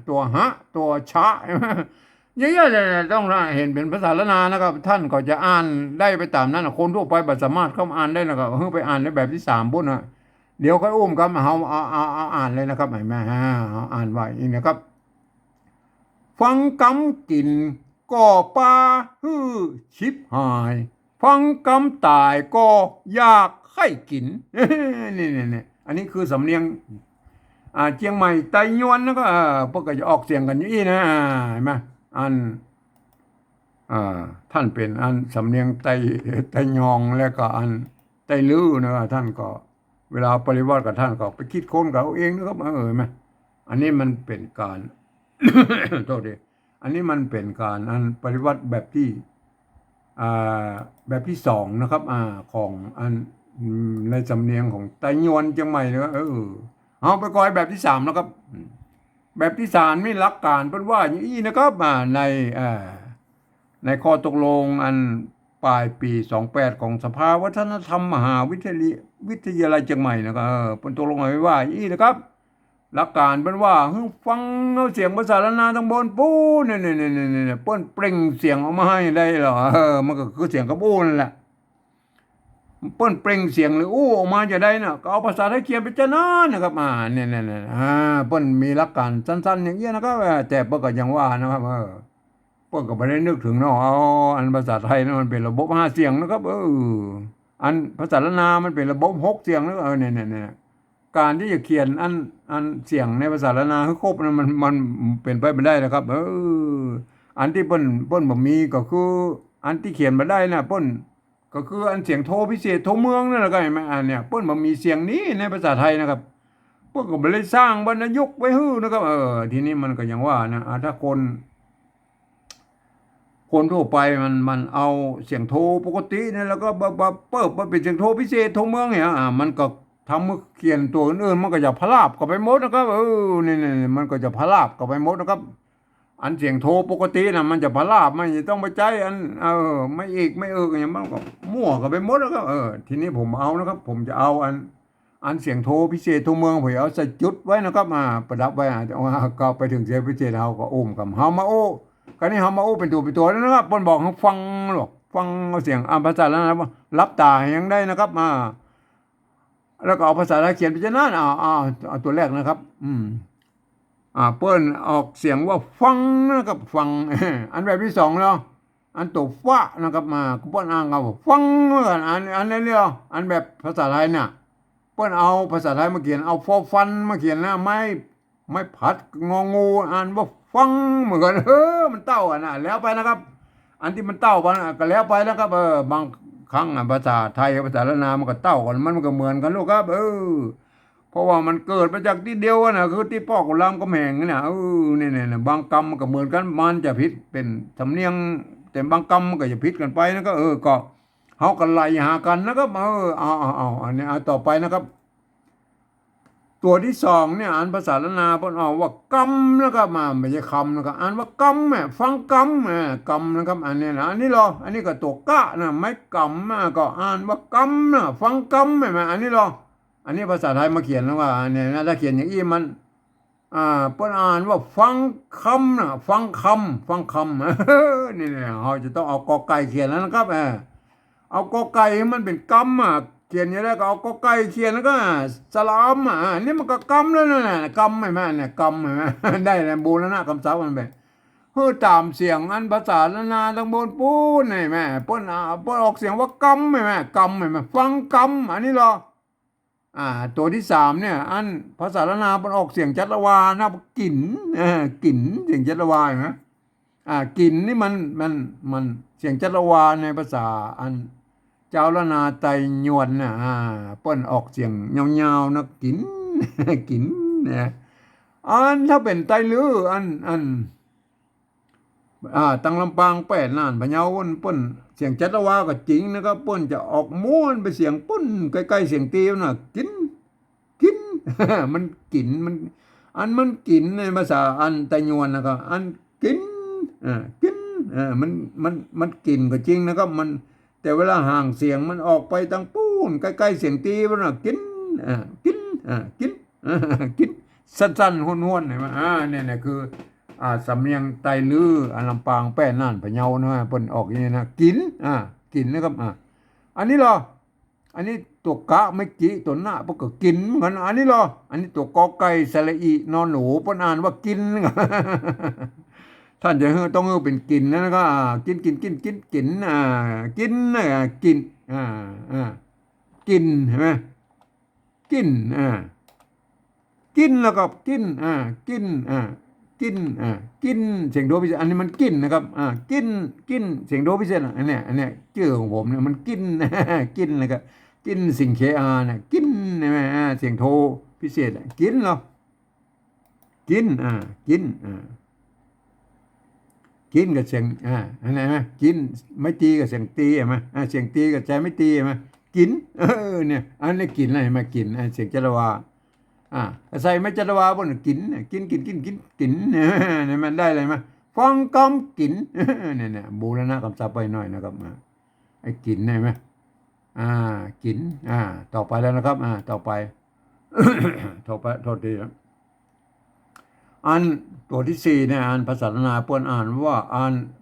[SPEAKER 1] ตัวหะตัวชะเยอะๆเลยต้องเห็นเป็นภาษาละนานะครับท่านก็จะอ่านได้ไปตามนั้นคนทั่วไปบ่สามารถเข้าอ่านได้นะครับไปอ่านในแบบที่3พุ่นนะเดี๋ยวค่อยอุ้มครับเอาอ่านเลยนะครับเห็นมั้ยอ่านไว้นี่นะครับฟังกำกินก่อปลาชิบหายฟังกำตายก็อยากไข่กินนี่อันนี้คือสำเนียงเชียงใหม่ไต้ยวนแล้วก็พวกก็จะออกเสียงกันอย่างนี้นะเห็นไหมท่านเป็นอันสำเนียงไต้ยองแล้วก็อันไต้ลื้อนะท่านก็เวลาปริวัติกับท่านก็ไปคิดค้นกับเองนะครับเห็นไหมอันนี้มันเป็นการ โทษดิ อันนี้มันเป็นการปฏิวัติแบบที่อ่แบบที่สองนะครับของในสำเนียงของไต้หวันเชียงใหม่นะครับเอาไปก่อยแบบที่สามนะครับแบบที่สามนี่หลักการเป็นว่าอย่างนี้นะครับในในข้อตกลงปลายปี28ของสภาวัฒนธรรมมหาวิทยาลัยเชียงใหม่นะครับเป็นตกลงไว้ว่าอย่างนี้นะครับหลักการเป็นว่าฟังเอาเสียงภาษาละนาทั้งบนปูเนี่ยเปิ้นเปล่งเสียงออกมาให้ได้เหรอมันก็คือเสียงกระปูนั่นแหละเปิ้นเปล่งเสียงหรืออู้ออกมาจะได้น่ะก็เอาภาษาไทยเขียนไปจะนานะครับเนี่ยเปิ้นมีหลักการสั้นๆอย่างเงี้ยนะครับแต่เปิ้นก็ยังว่านะครับเปิ้นก็ไม่ได้นึกถึงเนาะเอาภาษาไทยนั้นมันเป็นระบบ5 เสียงนะครับภาษาละนามันเป็นระบบ6 เสียงนะเนี่ยการที่จะเขียนเสียงในภาษาละนาให้ครบนั้นมันเป็นไปไม่ได้นะครับอันที่เปิ้นบ่มีก็คืออันที่เขียนมาได้นะเปิ้นก็คือเสียงโทพิเศษโทเมืองนั่นแหละก็เห็นไหมเนี่ยเปิ้นบ่มีเสียงนี้ในภาษาไทยนะครับเปิ้นก็บ่ได้สร้างวรรณยุกต์ไว้ฮื้อนะครับทีนี้มันก็ยังว่านะถ้าคนทั่วไปมันเอาเสียงโทปกติเนี่ยแล้วก็เปิดมาเป็นเสียงโทพิเศษโทเมืองเนี่ยมันก็ทำมือเขียนตัวอื่นๆมันก็จะพลาบกับไปหมดนะครับนี่มันก็จะพลาบกับไปหมดนะครับเสียงโทปกตินะมันจะพลาบไม่ต้องไปใจไม่อีกไม่อย่างมันก็มั่วกับไปหมดนะครับทีนี้ผมเอานะครับผมจะเอาเสียงโทพิเศษโทเมืองผมเอาใส่จุดไว้นะครับประดับไว้ก็ไปถึงเสียงพิเศษเราก็อุ้มกับเฮามาโอ้การนี้เฮามาโอ้เป็นตัวนะครับเปิ้นบอกให้ฟังหรอกฟังเสียงภาษาแล้วนะรับตายังได้นะครับแล้วก็เอาภาษาไทยเขียนพิจารณาเอาตัวแรกนะครับเปิ้นออกเสียงว่าฟังนะครับฟังอันแบบที่สองเนาะตัวฟ้านะครับเปิ้นอ่านเอาฟังอันนี้เรียกแบบภาษาไทยเนี่ยเปิ้นเอาภาษาไทยมาเขียนเอาฟอฟันมาเขียนนะไม่ผัดงองูว่าฟังเหมือนกันมันเต้าแล้วไปนะครับอันที่มันเต้าไปก็แล้วไปแล้วครับบางครั้งภาษาไทยกับภาษาละนามันก็เต้ากันมันก็เหมือนกันลูกครับเพราะว่ามันเกิดมาจากที่เดียวนะคือที่พ่อของรามคำแหงเนี่ยเนี่ยบางกรรมมันก็เหมือนกันมันจะผิดเป็นสำเนียงแต่บางกรรมมันก็จะผิดกันไปนะก็ก็เฮากันไล่หากันนะครับเอาอันนี้ต่อไปนะครับตัวที่สองเนี่ยภาษาละนาเพิ่นเอาว่ากรรมนะครับไม่ใช่คำนะครับว่ากรรมฟังกรรมกรรมนะครับอันนี้นะอันนี้อันนี้ก็ตัวกะนะไม่กรรมก็ว่ากรรมนะฟังกรรมอันนี้อันนี้ภาษาไทยมาเขียนแล้วว่าเนี่ยนะถ้าเขียนอย่างนี้มันเพิ่นว่าฟังคำนะฟังคำนี่เราจะต้องเอากอไก่เขียนแล้วนะครับเอากอไก่มันเป็นกรรมเขียนอย่างไรก็เอากอไก่เขียนแล้วก็สลามนี่มันก็กรรมแล้วนะกรรมไหมเนี่ยกรรมไหมได้แล้วบูรณะคำศัพท์มันแบบตามเสียงภาษาละนาทั้งบนปูนนี่แม่เปิ้นออกเสียงว่ากรรมไหมกรรมไหมฟังกรรมอันนี้ตัวที่สามเนี่ยภาษาละนามันออกเสียงจัตวานะกลิ่นกลิ่นเสียงจัตวาเห็นไหมกลิ่นนี่มันเสียงจัตวาในภาษาเจ้าละนาไตยวนเปิ้นออกเสียงยาวๆนะกลิ่นกลิ่นเนี่ยถ้าเป็นไตลือตังลำปางแปดน่านพะเยาเปิ้นเสียงจัตวาก็จริงนะครับเปิ้นจะออกม้วนไปเสียงปุ้นใกล้ๆเสียงตีน่ะกิน มันกินมันกินในภาษาไตยวนนะครับกินกินมันกินก็จริงนะครับมันแต่เวลาห่างเสียงมันออกไปทางปูนใกล้ๆเสียงตีมันกินกินกินสั้นๆห้วนๆเห็นมั้ยเนี่ยคือสำเนียงไตลือลำปางแป้น่านพะเยานะเปิ้นออกอย่างนี้นะกินกินนะครับอันนี้อันนี้ตัวกะไม่กี่ตัวหน้าพวกก็กินเหมือนอันนี้อันนี้ตัวกอไก่สระอีนอนหนูเปิ้นอ่านว่ากินท่านจะต้องเป็นกินนะครับกินกินกินกินกินกินกินเห็นไหมกินกินแล้วก็กินกินกินกินเสียงโดพิเศษอันนี้มันกินนะครับกินเสียงโดพิเศษอันเนี้ยชื่อของผมเนี่ยมันกินกินนะครับกินสิ่งเคเนี่ยกินใช่ไหมเสียงโทพิเศษกินเหรอกินกิน กินกับเสียงอันไหนไหมกินไม่ตีกับเสียงตีเห็นไหมเสียงตีกับใจไม่ตีเห็นไหมกินเนี่ยอันนี้กินอะไรมากินเสียงจัตวาใส่ไม่จัตวาบนกินกินเนี่ยมันได้อะไรมาฟังกำกินเนี่ยบูรณะคำศัพท์ไปหน่อยนะครับไอ้กินได้ไหมกินต่อไปแล้วนะครับต่อไป โทษทีครับอันตัวที่สี่เนี่ยอันภาษานาเปิ้นอ่านว่า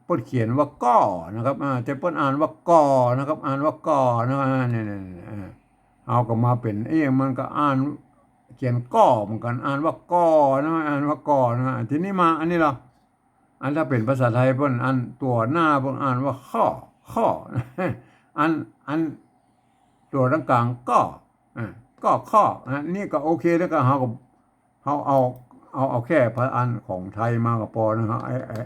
[SPEAKER 1] เปิ้นเขียนว่าก้อนะครับแต่เปิ้นอ่านว่าก่อนะครับอ่านว่าก่อนะเนี่ยเอาก็มาเป็นมันก็อ่านเขียนก้อเหมือนกันอ่านว่าก่อนะอ่านว่าก่อนะทีนี้มาอันนี้เหรออันถ้าเป็นภาษาไทยเปิ้นอันตัวหน้าเปิ้นอ่านว่าข้ออันตัวตรงกลางก็ข้อนี่ก็โอเคแล้วก็เขาเอาแค่พระอันของไทยมากับพอนะครับ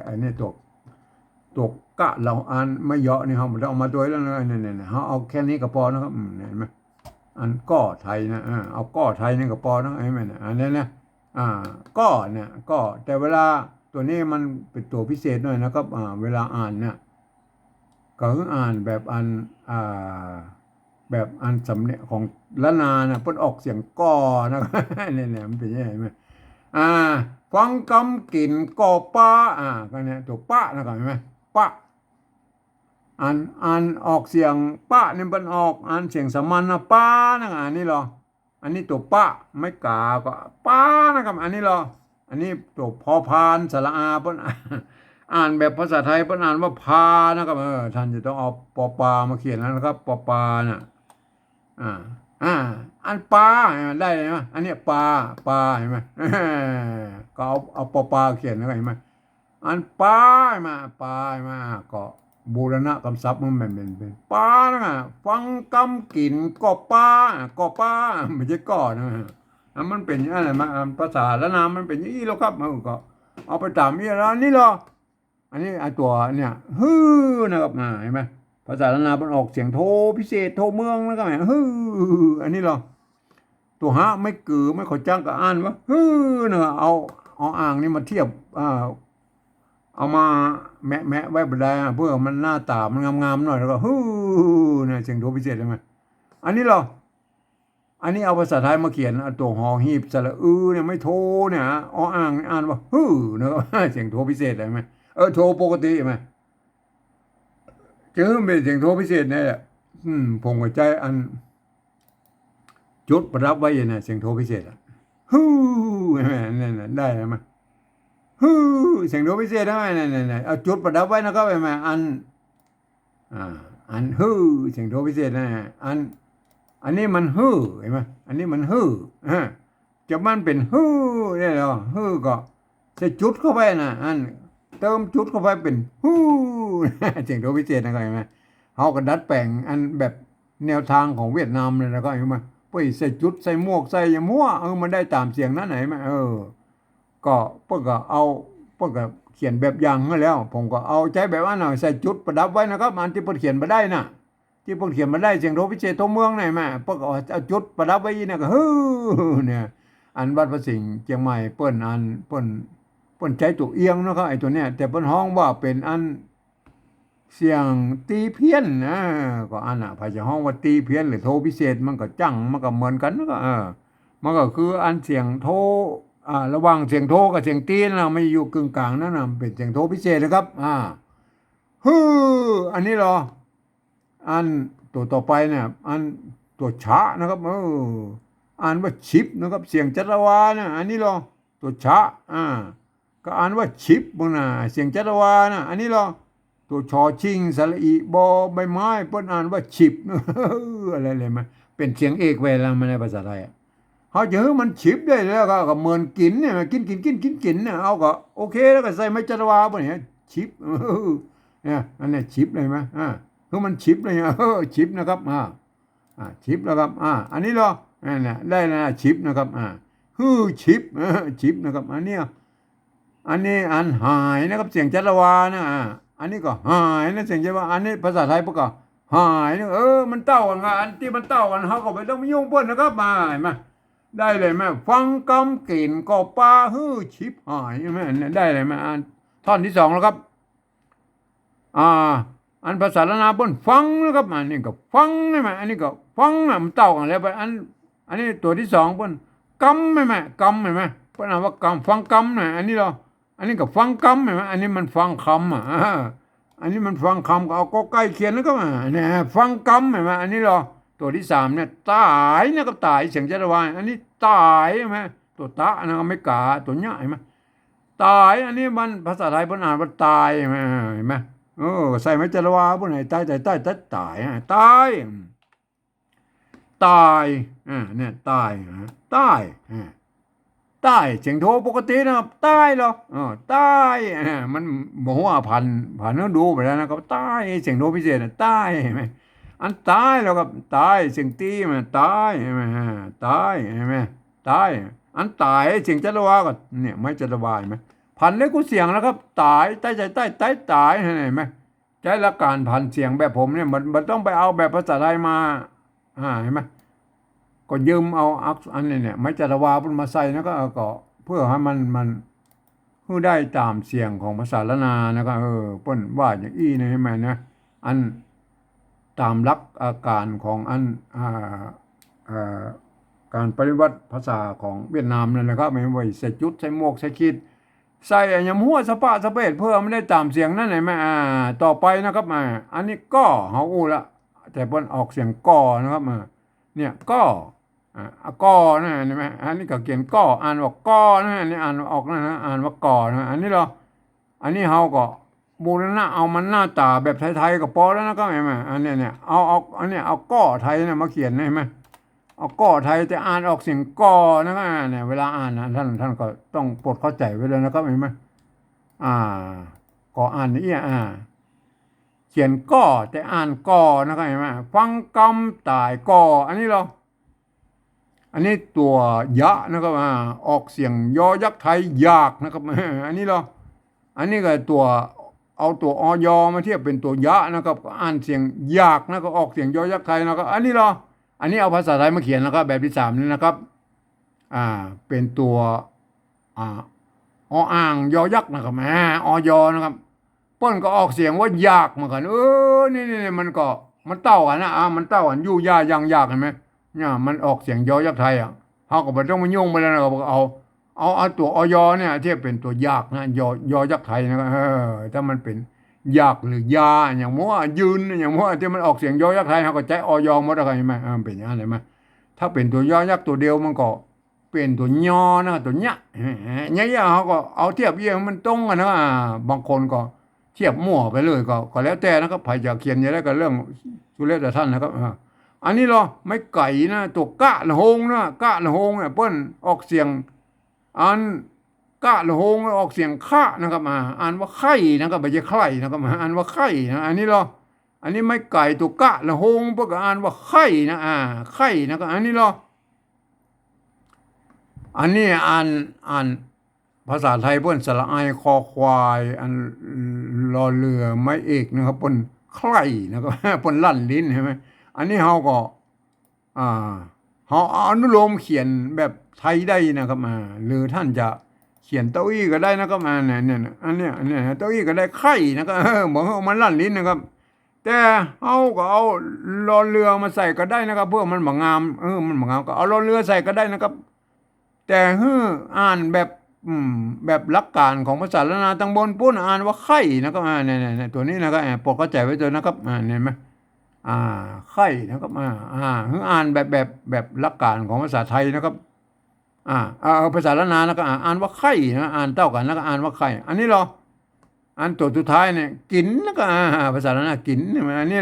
[SPEAKER 1] ไอ้นี่ตัวกะเราอันไม่เยอะนี่เขาเอามาด้วยแล้วนะเนี่ยเขาเอาแค่นี้ก็พอนะครับเห็นไหมอันก้อไทยนะเอาก้อไทยนี่ก็พอนะไอ้แม่เนี่ยอันนี้นะก้อเนี่ยก้อแต่เวลาตัวนี้มันเป็นตัวพิเศษหน่อยนะครับเวลาอ่านเนี่ยก็คืออ่านแบบแบบอันสำเนียงของละนานะเพิ่นออกเสียงก้อนะครับเนี่ยมันเป็นยังไงไหมฟังกำกินก่อป้าก็เนี่ยตัวป้านะครับเห็นไหมป้าอ่านออกเสียงป้าเนี่ยมันออกอ่านเสียงสมัญนะป้านะอันนี้หรออันนี้ตัวป้าไม่กาก็ป้านะครับอันนี้หรออันนี้ตัวพอพานสระอาเพิ่นอ่านแบบภาษาไทยเพิ่นอ่านว่าพานะครับท่านจะต้องเอาปอปามาเขียนนะครับปอปาน่ะอันปลาได้ไหมอันนี้ปลาเห็นไหมก็เอาปลาเขียนแล้วเห็นไหมอันปลามาก็บูรณะคำศัพท์มันเป็นปลานะฟังกำกินก็ปลาไม่ใช่ก่อนะมันเป็นอะไรมาภาษาละนามมันเป็นอย่างนี้แล้วครับก็เอาไปตามนี่แล้วนี่หรออันนี้ไอตัวเนี่ยนะครับเห็นไหมภาษาละนามันออกเสียงโทพิเศษโทเมืองแล้วก็แบบอันนี้หรอตัวฮะไม่กือไม่ขอจ้างก็อ่านว่าเนี่ยเอาอ่างนี่มาเทียบเอามาแมะไว้บนไดเพื่อมันหน้าตามันงามๆหน่อยแล้วก็เนี่ยเสียงโทพิเศษใช่ไหมอันนี้หรออันนี้เอาภาษาไทยมาเขียนตัวหอหีบสระเนี่ยไม่โทเนี่ยอ่างอ่านว่านะครับเสียงโทพิเศษใช่ไหมโทปกติใช่ไหมจึงเป็นเสียงโทพิเศษเนี่ยผมก็ใจอันจุดประดับไว้เนี่ยเสียงโทพิเศษใช่ไหมนั่นได้ไหมเสียงโทพิเศษได้ไหมเนี่ยเอาจุดประดับไว้นะครับใช่ไหมอันเสียงโทพิเศษนะอันนี้มันเห็นไหมอันนี้มันจะมันเป็นเนี่ยเหรอก็จะจุดเข้าไปนะเติมจุดเข้าไปเป็นเสียงโทพิเศษนะครับเห็นไหมเขาก็ดัดแปลงอันแบบแนวทางของเวียดนามเลยนะครับเห็นไหมไปใส่จุดใส่หมวกใส่ยามั่วมันได้ตามเสียงนั้นไหนไหมก็เพิ่งก็เขียนแบบอย่างมาแล้วผมก็เอาใจแบบว่าหน่อยใส่จุดประดับไว้นะครับอันที่เพิ่นเขียนมาได้นะที่เพิ่นเขียนมาได้เสียงโทพิเศษโทเมืองไหนมาเพิ่นก็เอาจุดประดับไว้เนี่ยก็เนี่ยอันวัดพระสิงห์เชียงใหม่เปิ้นใช้ตัวเอียงนะครับไอ้ตัวเนี้ยแต่เปิ้นฮ้องว่าเป็นอันเสียงตีเพี้ยนก็อันพายจะฮ้องว่าตีเพี้ยนหรือโทพิเศษมันก็จังมันก็เหมือนกันก็มันก็คืออันเสียงโทระหว่างเสียงโทกับเสียงตีนะไม่อยู่กึ่งกลางนั่นเป็นเสียงโทพิเศษนะครับอันนี้เหรออันตัวต่อไปเนี่ยอันตัวชะนะครับอ่านว่าชิปนะครับเสียงจัตวานะอันนี้เหรอตัวชะก็อ่านว่าชิปบ้างนะเสียงจัตวานะอันนี้เหรอตัวชอชิงสระอีบอใบไม้เปิ้นอ่านว่าชิปอะไรเลยมั้ยเป็นเสียงเอกเวลามาในภาษาไทยเขาจะให้มันชิปได้แล้วก็เหมือนกินเนี่ยกินเนี่ยเอาก็โอเคแล้วก็ใส่ไม้จัตวาบ่เนี่ยชิปเนี่ยอันนี้ชิปเลยมั้ยคือมันชิปเลยชิปนะครับชิปแล้วครับอันนี้เหรอนั่นได้แล้วชิปนะครับชิปชิปนะครับอันนี้อันหายนะครับเสียงจัตวานะอันนี้ก็หายนะเสียงจัตวาอันนี้ภาษาไทยพวกก็หายนะมันเต้ากันอันที่มันเต้ากันเขาก็ไม่ต้องมายุ่งเพิ่นนะครับมาเห็นมั้ยได้เลยมั้ยฟังกำกินก็ปลาชิปหายมั้ยได้เลยมั้ยท่อนที่2แล้วครับ อ่าอันภาษาละนาเปิ้นฟังนะครับอันนี้ก็ฟังใช่ไหมอันนี้ก็ฟังอ่ะมันเต่ากันแล้วอันนี้ตัวที่สองเปิ้นกำใช่ไหมกำใช่ไหมเปิ้นอ่านว่ากำฟังกำนะอันนี้เราอันนี้ก็ฟังกำใช่ไหมอันนี้มันฟังคำอ่ะอันนี้มันฟังคำก็เอาก็ใกล้เคียงแล้วก็มาเนี่ยฟังกำใช่ไหมอันนี้เราตัวที่สามเนี่ยตายนะครับตายเสียงจัตวาลอันนี้ตายใช่ไหมตัวตะนะครับไม่กาตัวเนี้ยเห็นไหมตายอันนี้มันภาษาไทยเปิ้นอ่านว่าตายใช่ไหมเห็นไหม ใส่ไม่จรวาพวกไหนตายตายตายตายตายตายตายเนี่ยตายตายตายเสียงโทปกตินะครับตายเหรอตายมันบอกว่าผ่านเนื้อดูไปแล้วนะครับตายเสียงโทพิเศษตายเห็นไหมอันตายแล้วครับตายเสียงตีมันตายเห็นไหมตายเห็นไหมตายอันตายเสียงจรวาก็เนี่ยไม่จรวาเห็นไหมพันเล็กกูเสียงแล้วครับตายตายตายตายตายเห็นไหม ใช้หลักการพันเสียงแบบผมเนี่ยมันต้องไปเอาแบบภาษาไทยมาเห็นไหมก็ยืมเอาอันนี้เนี่ยไม่จัตวาพุ่นมาใส่แล้วก็เพื่อให้มันเพื่อได้ตามเสียงของภาษาละนานะครับเปิ้นว่าอย่างอี้นะใช่ไหมนะอันตามหลักอาการของอันอ่าการปฏิวัติภาษาของเวียดนามนั่นแหละครับไม่ไว้ใส่จุดใส่หมวกใส่ขีด ใส่ยำหัวสะปะสะเปดเพื่อไม่ได้ตามเสียงนั่นไหนไหมต่อไปนะครับอันนี้ก็เฮาอู้ละแต่เปิ้นออกเสียงก่อนะครับเนี่ยก็ก็นะเห็นไหมอันนี้ก็เขียนก็อ่านว่าก็นะอันนี้อ่านออกนะอ่านว่าก่อนะอันนี้อันนี้เฮาก็บูรณะเอามันหน้าตาแบบไทยๆก็พอแล้วนะครับเห็นไหมอันนี้เนี่ยเอาอันนี้เอาก็ไทยนะมาเขียนเห็นไหม เอาก่อไทยแต่อ่านออกเสียงก่อนะครับเนี่ยเวลาอ่านนะท่านก็ต้องโปรดเข้าใจไว้เลยนะครับเห็นไหมอ่าก่ออ่านนี่เขียนก่อแต่อ่านก่อนะครับเห็นไหมฟังกำตายก่ออันนี้อันนี้ตัวยะนะครับออกเสียงยอยักษ์ไทยยากนะครับอันนี้อันนี้ก็ตัวเอาตัวอยมาเทียบเป็นตัวยะนะครับอ่านเสียงยากนะก็ออกเสียงยอยักษ์ไทยนะครับอันนี้อันนี้เอาภาษาไทยมาเขียนนะครับแบบที่สามนี่นะครับเป็นตัวอ่าอ่างยอยักษ์นะครับอยนะครับเปิ้นก็ออกเสียงว่ายากเหมือนกันนี่มันเต้ากันนะมันเต้ากันยู่ยายังยากเห็นไหมเนี่ยมันออกเสียงยอยักษ์ไทยเขาก็ไม่ต้องมายุ่งไปแล้วนะครับเอาตัวเนี่ยเทียบเป็นตัวยากนะยอยักษ์ไทยนะครับถ้ามันเป็นยากหรือยาอย่างมั่วยืนอย่างมั่วที่มันออกเสียงยอยักษ์ไทยเขาก็ใจหมดอะไรไหมเป็นอย่างนั้นเลยไหมถ้าเป็นตัวยอยักษ์ตัวเดียวมันก็เป็นตัวยอนะตัวเนี้ยเนี่ยเขาก็เอาเทียบเยี่ยมันตรงกันนะบางคนก็เทียบมั่วไปเลยก็แล้วแต่นะครับใครจะเขียนอย่างไรก็เรื่องสุเรศแต่ท่านนะครับอันนี้ไม่ไก่นะตัวกะละหงนะกะละหงเนี่ยเปิ้นออกเสียงอันกะละหงออกเสียงคะนะครับอ่านว่าไข่นะครับไม่ใช่ไข่นะครับอ่านว่าไข่นะอันนี้อันนี้ไม่ไก่ตัวกะละหงเพื่ออ่านว่าไข่นะไข่นะครับอันนี้อันนี้อ่านภาษาไทยเปิ้นสระไอคอควายอันรอเรือไม่เอกนะครับเปิ้นไข่นะครับเปิ้นลั่นลิ้นใช่ไหมอันนี้เฮาก็อ่าเขาอนุโลมเขียนแบบไทยได้นะครับหรือท่านจะเขียนเต้าอี้ก็ได้นะครับเนี่ยอันเนี้ยเต้าอี้ก็ได้ไข่นะครับบอกว่ามันลั่นลิ้นนะครับแต่เอาก็เอารอเรือมาใส่ก็ได้นะครับเพื่อมันบางงามมันบางงามก็เอารอเรือใส่ก็ได้นะครับแต่อ่านแบบหลักการของภาษาละนาตังบนปุ้นอ่านว่าไข่นะครับเนี่ยตัวนี้นะครับโปรดเข้าใจไว้ตัวนะครับเห็นไหม อ่าไข่นะครับอ่านแบบหลักการของภาษาไทยนะครับภาษาละนานะครับอ่านว่าไข่นะอ่านเท่ากันแล้วก็อ่านว่าไข่อันนี้อันตัวสุดท้ายเนี่ยกินแล้วก็ภาษาละนากินอันนี้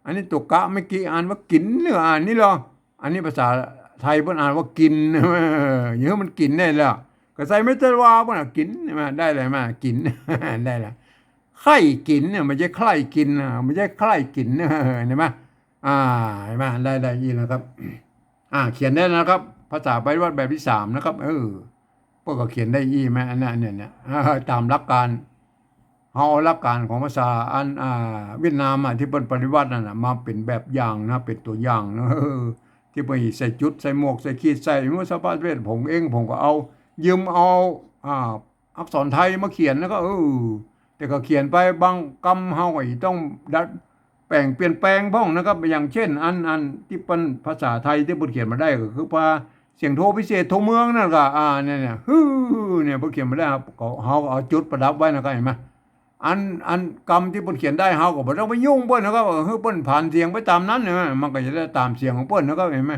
[SPEAKER 1] อันนี้ตัวกะไม่กี่อ่านว่ากินหรืออ่านนี่อันนี้ภาษาไทยเพิ่นอ่านว่ากินเยอะมันกินได้แล้วก็ใส่ไม่เจอว่าเพิ่นกินได้เลยมากินได้แล้ว ไข่กินเนี่ยไม่ใช่ใครกินนะไม่ใช่ใครกินเห็นไหมเห็นไหมได้ยินแล้วครับเขียนได้นะครับภาษาไปวัดแบบที่สามนะครับพวกก็เขียนได้ไหมอันนั้นเนี่ยตามหลักการเอาหลักการของภาษาอันเวียดนามที่เป็นปฏิวัตินั่นมาเป็นแบบอย่างนะเป็นตัวอย่างนะที่ไปใส่จุดใส่หมวกใส่ขีดใส่มือสะพานเวทผมก็เอายืมเอาอักษรไทยมาเขียนแล้วก็ แต่ก็เขียนไปบางกรรมเฮาก็ต้องดัดแปลงเปลี่ยนแปลงพ้องนะครับอย่างเช่นอันที่เป็นภาษาไทยที่เพิ่นเขียนมาได้ก็คือว่าเสียงโทพิเศษโทเมืองนั่นก็เนี่ยฮือเนี่ยเพิ่นเขียนมาได้ครับเฮาก็เอาจุดประดับไว้นะครับเห็นไหมอันกรรมที่เพิ่นเขียนได้เฮาก็บ่ต้องไปยุ่งเพิ่นนะครับคือเพิ่นผ่านเสียงไปตามนั้นเนี่ยมันก็จะได้ตามเสียงของเพิ่นนะครับเห็นไหม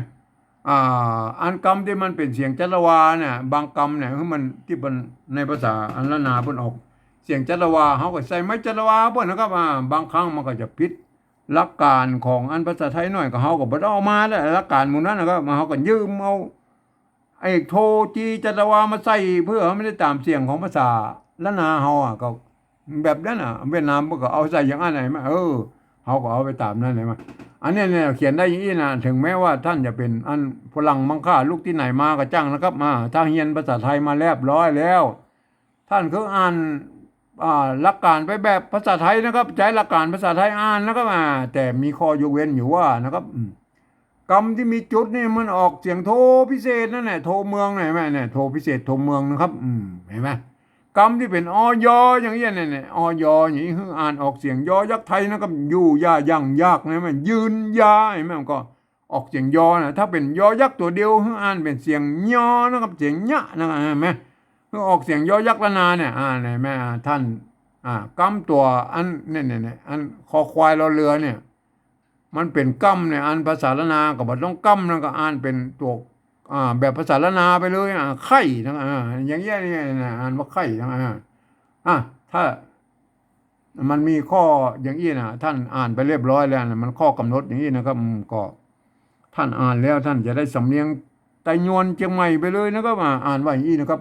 [SPEAKER 1] อันกรรมที่มันเป็นเสียงจัตวาเนี่ยบางกรรมเนี่ยคือมันที่เพิ่นในภาษาอันละนาเพิ่นออกเสียงจัตวาเฮาก็ใส่ไม้จัตวาเพิ่นนะครับบางครั้งมันก็จะผิดหลักการของอันภาษาไทยหน่อยก็เฮาก็บ่ต้องเอามาแล้วหลักการหมู่นั้นนะครับเฮาก็ยืมเอาไอ้โทจีจัตวามาใส่เพื่อให้มันได้ตามเสียงของภาษาละนาเฮาก็แบบนั้นเวียดนามเพิ่นก็เอาใส่อย่างนั้นไหนมาเฮาก็เอาไปตามนั้นเลยมาอันนี้เนี่ยเขียนได้อย่างนี้นะถึงแม้ว่าท่านจะเป็นอันฝรั่งมังค่าลูกที่ไหนมาก็จ้างนะครับถ้าเรียนภาษาไทยมาเรียบร้อยแล้ว ท่านคืออ่านหลักการไปแบบภาษาไทยนะครับใช้หลักการภาษาไทยอ่านนะครับแต่มีข้อยกเว้นอยู่ว่านะครับกรรมที่มีจุดนี่มันออกเสียงโทพิเศษนั่นแหละโทเมืองเห็นไหมเนี่ยโทพิเศษโทเมืองนะครับเห็นไหมกรรมที่เป็นอยอย่างเงี้ยเนี่ยอยอย่างนี้คืออ่านออกเสียงยอยักษ์ไทยนะครับยู่ยายั่งยากนะมันยืนยาเห็นไหมมันก็ออกเสียงยอนะถ้าเป็นยอยักษ์ตัวเดียวคืออ่านเป็นเสียงยอนะครับเสียงยะนะครับเห็นไหมคือออกเสียงยอยักษ์ละนาเนี่ยเนี่ยแม่ท่านกำตัวอันเนี่ยอันคอควายรอเรือเนี่ยมันเป็นกำเนี่ยอันภาษาละนาก็บ่ต้องกำนั่นก็อ่านเป็นตัวแบบภาษาละนาไปเลยไข่ทั้งอย่างเงี้ยนี่นะอ่านว่าไข่ทั้งถ้ามันมีข้ออย่างนี้นะท่านอ่านไปเรียบร้อยแล้วนะมันข้อกำหนดอย่างนี้นะครับก็ท่านอ่านแล้วท่านจะได้สำเนียงไตยวนเชียงใหม่ไปเลยนะครับอ่านว่าอย่างนี้นะครับ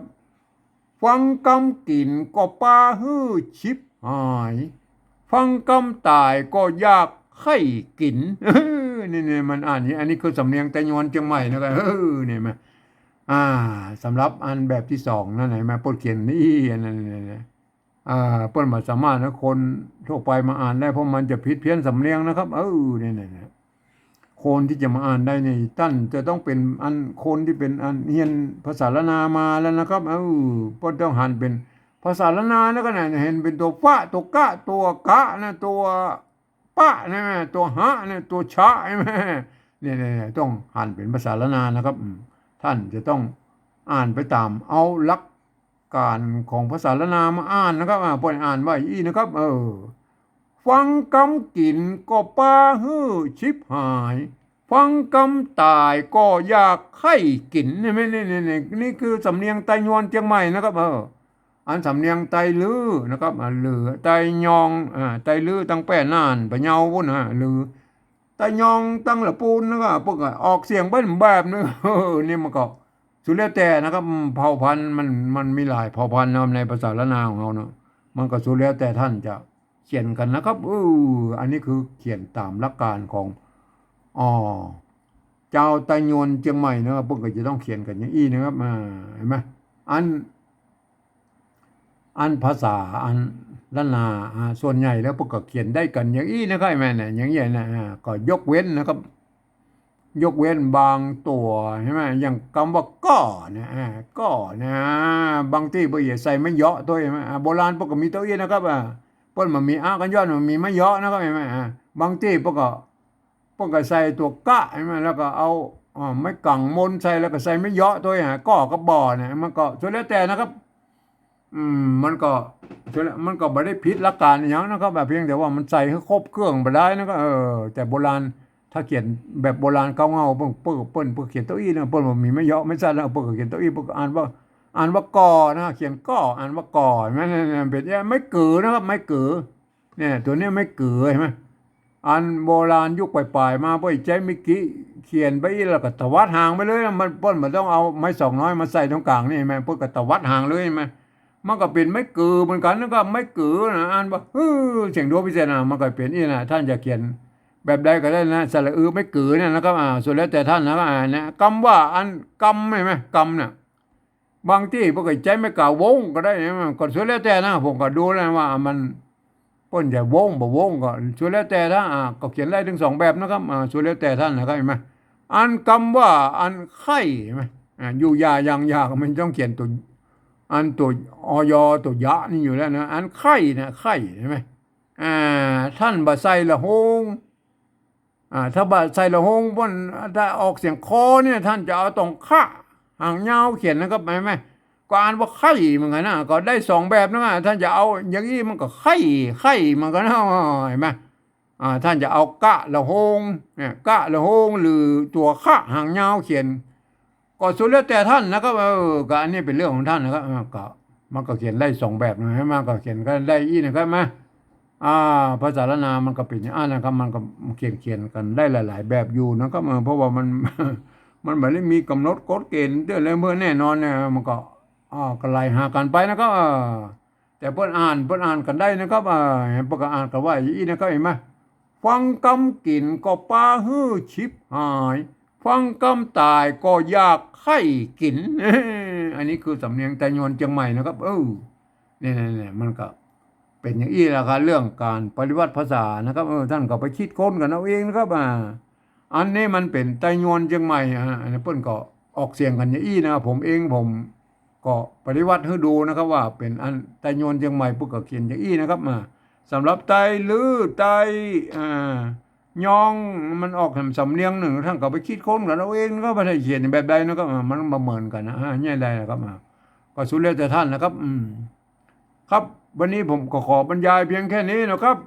[SPEAKER 1] ฟังกำกินก็ปลาฮื้อชิบหายฟังกำตายก็ยากไข่กินนี่มันอ่านนี้อันนี้คือสำเนียงไตยวนเชียงใหม่นะครับเนี่ยมาสำหรับอันแบบที่สองนั่นไหนมาปดเขียนนี่อันนั้นเปิ้นมาสามารถนะคนทั่วไปมาอ่านได้เพราะมันจะผิดเพี้ยนสำเนียงนะครับเนี่ยคนที่จะมาอ่านได้นี่ตั้นจะต้องเป็นอันคนที่เป็นอันเรียนภาษาละนามาแล้วนะครับเปิ้นต้องหันเป็นภาษาละนาแล้วก็เห็นเป็นตัวฟะตัวกะตัวกะนะตัวปะนะตัวหะนะตัวชะใช่ไหมเนี่ยต้องหันเป็นภาษาละนานะครับท่านจะต้องอ่านไปตามเอาหลักการของภาษาละนามาอ่านนะครับปล่อยอ่านไว้อีนะครับฟังกำกินก็ปลาฮื้อชิบหายฟังกำตายก็อยากไข่กินนี่คือสำเนียงไตยวนเชียงใหม่นะครับอันสำเนียงไตลือนะครับลือไตยองไตลือตั้งแป้นานปะเยาพุ่นลือไตยองตั้งละปูนนะครับพวกออกเสียงเป็นแบบนึงนี่มันก็สุดแล้วแต่นะครับเผ่าพันธุ์มันมีหลายเผ่าพันธุ์ในภาษาละนาของเราเนาะมันก็สุดแล้วแต่ท่านจะเขียนกันนะครับอันนี้คือเขียนตามหลักการของเจ้าไตยวนเชียงใหม่นะครับพวกก็จะต้องเขียนกันอย่างนี้นะครับเห็นไหมอันภาษาอันละนาส่วนใหญ่แล้วพวกก็เขียนได้กันอย่างนี้นะครับแม่เนี่ยอย่างเงี้ยนะก็ยกเว้นนะครับยกเว้นบางตัวใช่ไหมอย่างคำว่าก้อเนี่ยก้อนะบางที่พวกอย่าใส่ไม่เยาะตัวใช่ไหมโบราณพวกก็มีตัวนี้นะครับพวกมันมีกันย้อนมันมีไม่เยาะนะครับใช่ไหมบางที่พวกก็ใส่ตัวกะใช่ไหมแล้วก็เอาไม่กังมนใส่แล้วก็ใส่ไม่เยาะตัวก้อกับบ่อเนี่ยมันก็สุดแล้วแต่นะครับมันก็ไม่ได้ผิดหลักการอย่างนะครับแบบเพียงแต่ว่ามันใส่ให้ครบเครื่องไปได้นะก็แต่โบราณถ้าเขียนแบบโบราณเก่าๆเปิ้นเขียนตัวอีนะเปิ้นบ่มีไม่เยาะไม่สั้นแล้วเปิ้นก็เขียนตัวอีเปิ้นก็อ่านว่ากอนะเขียนก้ออ่านว่ากอแม่นเป็นไม่เก๋อนะครับไม่เก๋อเนี่ยตัวนี้ไม่เก๋อเห็นมั้ยอันโบราณยุคปลายๆมาบ่ใจมิกิเขียนไปแล้วก็ตวัดห่างไปเลยมันเปิ้นบ่ต้องเอาไม้สองน้อยมาใส่ตรงกลางนี่แม่เปิ้นก็ตวัดห่างเลยแม่มันก็เป็นไม่เก๋อเหมือนกันแล้วก็ไม่เก๋อนะอ่านว่าเสียงโดพิเศษมันก็เป็นนี่นะท่านจะเขียนแบบใดก็ได้นะสระไม่เก๋อเนี่ยนะครับส่วนแล้วแต่ท่านนะครับนะคำว่าอันกำใช่ไหมกำเนี่ยบางที่พวกใจไม่กล่าววงก็ได้นะก็ส่วนแล้วแต่นะผมก็ดูแล้วว่ามันป้นจะวงบ่วงก็ส่วนแล้วแต่ท่านก็เขียนได้ถึงสองแบบนะครับส่วนแล้วแต่ท่านนะครับเห็นไหมอันคำว่าอันไข่ใช่ไหมอยู่ยายังยามันต้องเขียนตัว อันตัวอยตัวยะนี่อยู่แล้วนะอันไข่นะไข่ใช่ไหมท่านบ่ใส่ละหงถ้าบ่ใส่ละหงบนถ้าออกเสียงคอเนี่ยท่านจะเอาตรงข้าหางยาวเขียนนะครับไหมก็อ่านว่าไข่เหมือนกันนะก็ได้สองแบบนะท่านจะเอาอย่างนี้มันก็ไข่เหมือนกันนะเห็นไหมท่านจะเอากะละหงเนี่ยกะละหงหรือตัวข้าหางยาวเขียนก็สุดแล้วแต่ท่านนะครับก็อันนี้เป็นเรื่องของท่านนะครับก็มันก็เขียนได้สองแบบนะมันก็เขียนก็ได้อีนะครับไหมภาษาละนามันก็เป็นอย่างนั้นนะครับมันก็เขียนกันได้หลายๆแบบอยู่นะครับเพราะว่ามัน มันไม่ได้มีกำหนดกฎเกณฑ์เรื่องอะไรเมื่อแน่นอนเนี่ยมันก็ก็ไล่หากันไปนะครับแต่เพิ่นอ่านกันได้นะครับเห็นเพิ่นก็อ่านกันว่าอย่างนี้นะครับเห็นไหมฟังกำกินก็ปลาฮื้อชิบหายฟังกำตายก็อยากไข่กิน อันนี้คือสำเนียงไต้หวันเชียงใหม่นะครับเนี่ยมันก็เป็นอย่างนี้แหละครับเรื่องการปฏิวัติภาษานะครับท่านก็ไปคิดค้นกันเอาเองนะครับอันนี้มันเป็นไต้หวันเชียงใหม่อันนี้เปิ้นก็ออกเสียงกันอย่างนี้นะครับผมก็ปฏิวัติให้ดูนะครับว่าเป็นอันไต้หวันเชียงใหม่ปุ๊กก็เขียนอย่างนี้นะครับสำหรับไต้ลือไต้ยองมันออกสำเนียงหนึ่งท่านก็ไปคิดค้นกันเอาเองก็ไม่ได้เขียนแบบใดนะครับมันประเมินกันนะเนี่ยใดนะครับก็สุดแล้วแต่ท่านนะครับครับวันนี้ผมก็ขอบรรยายเพียงแค่นี้นะครับ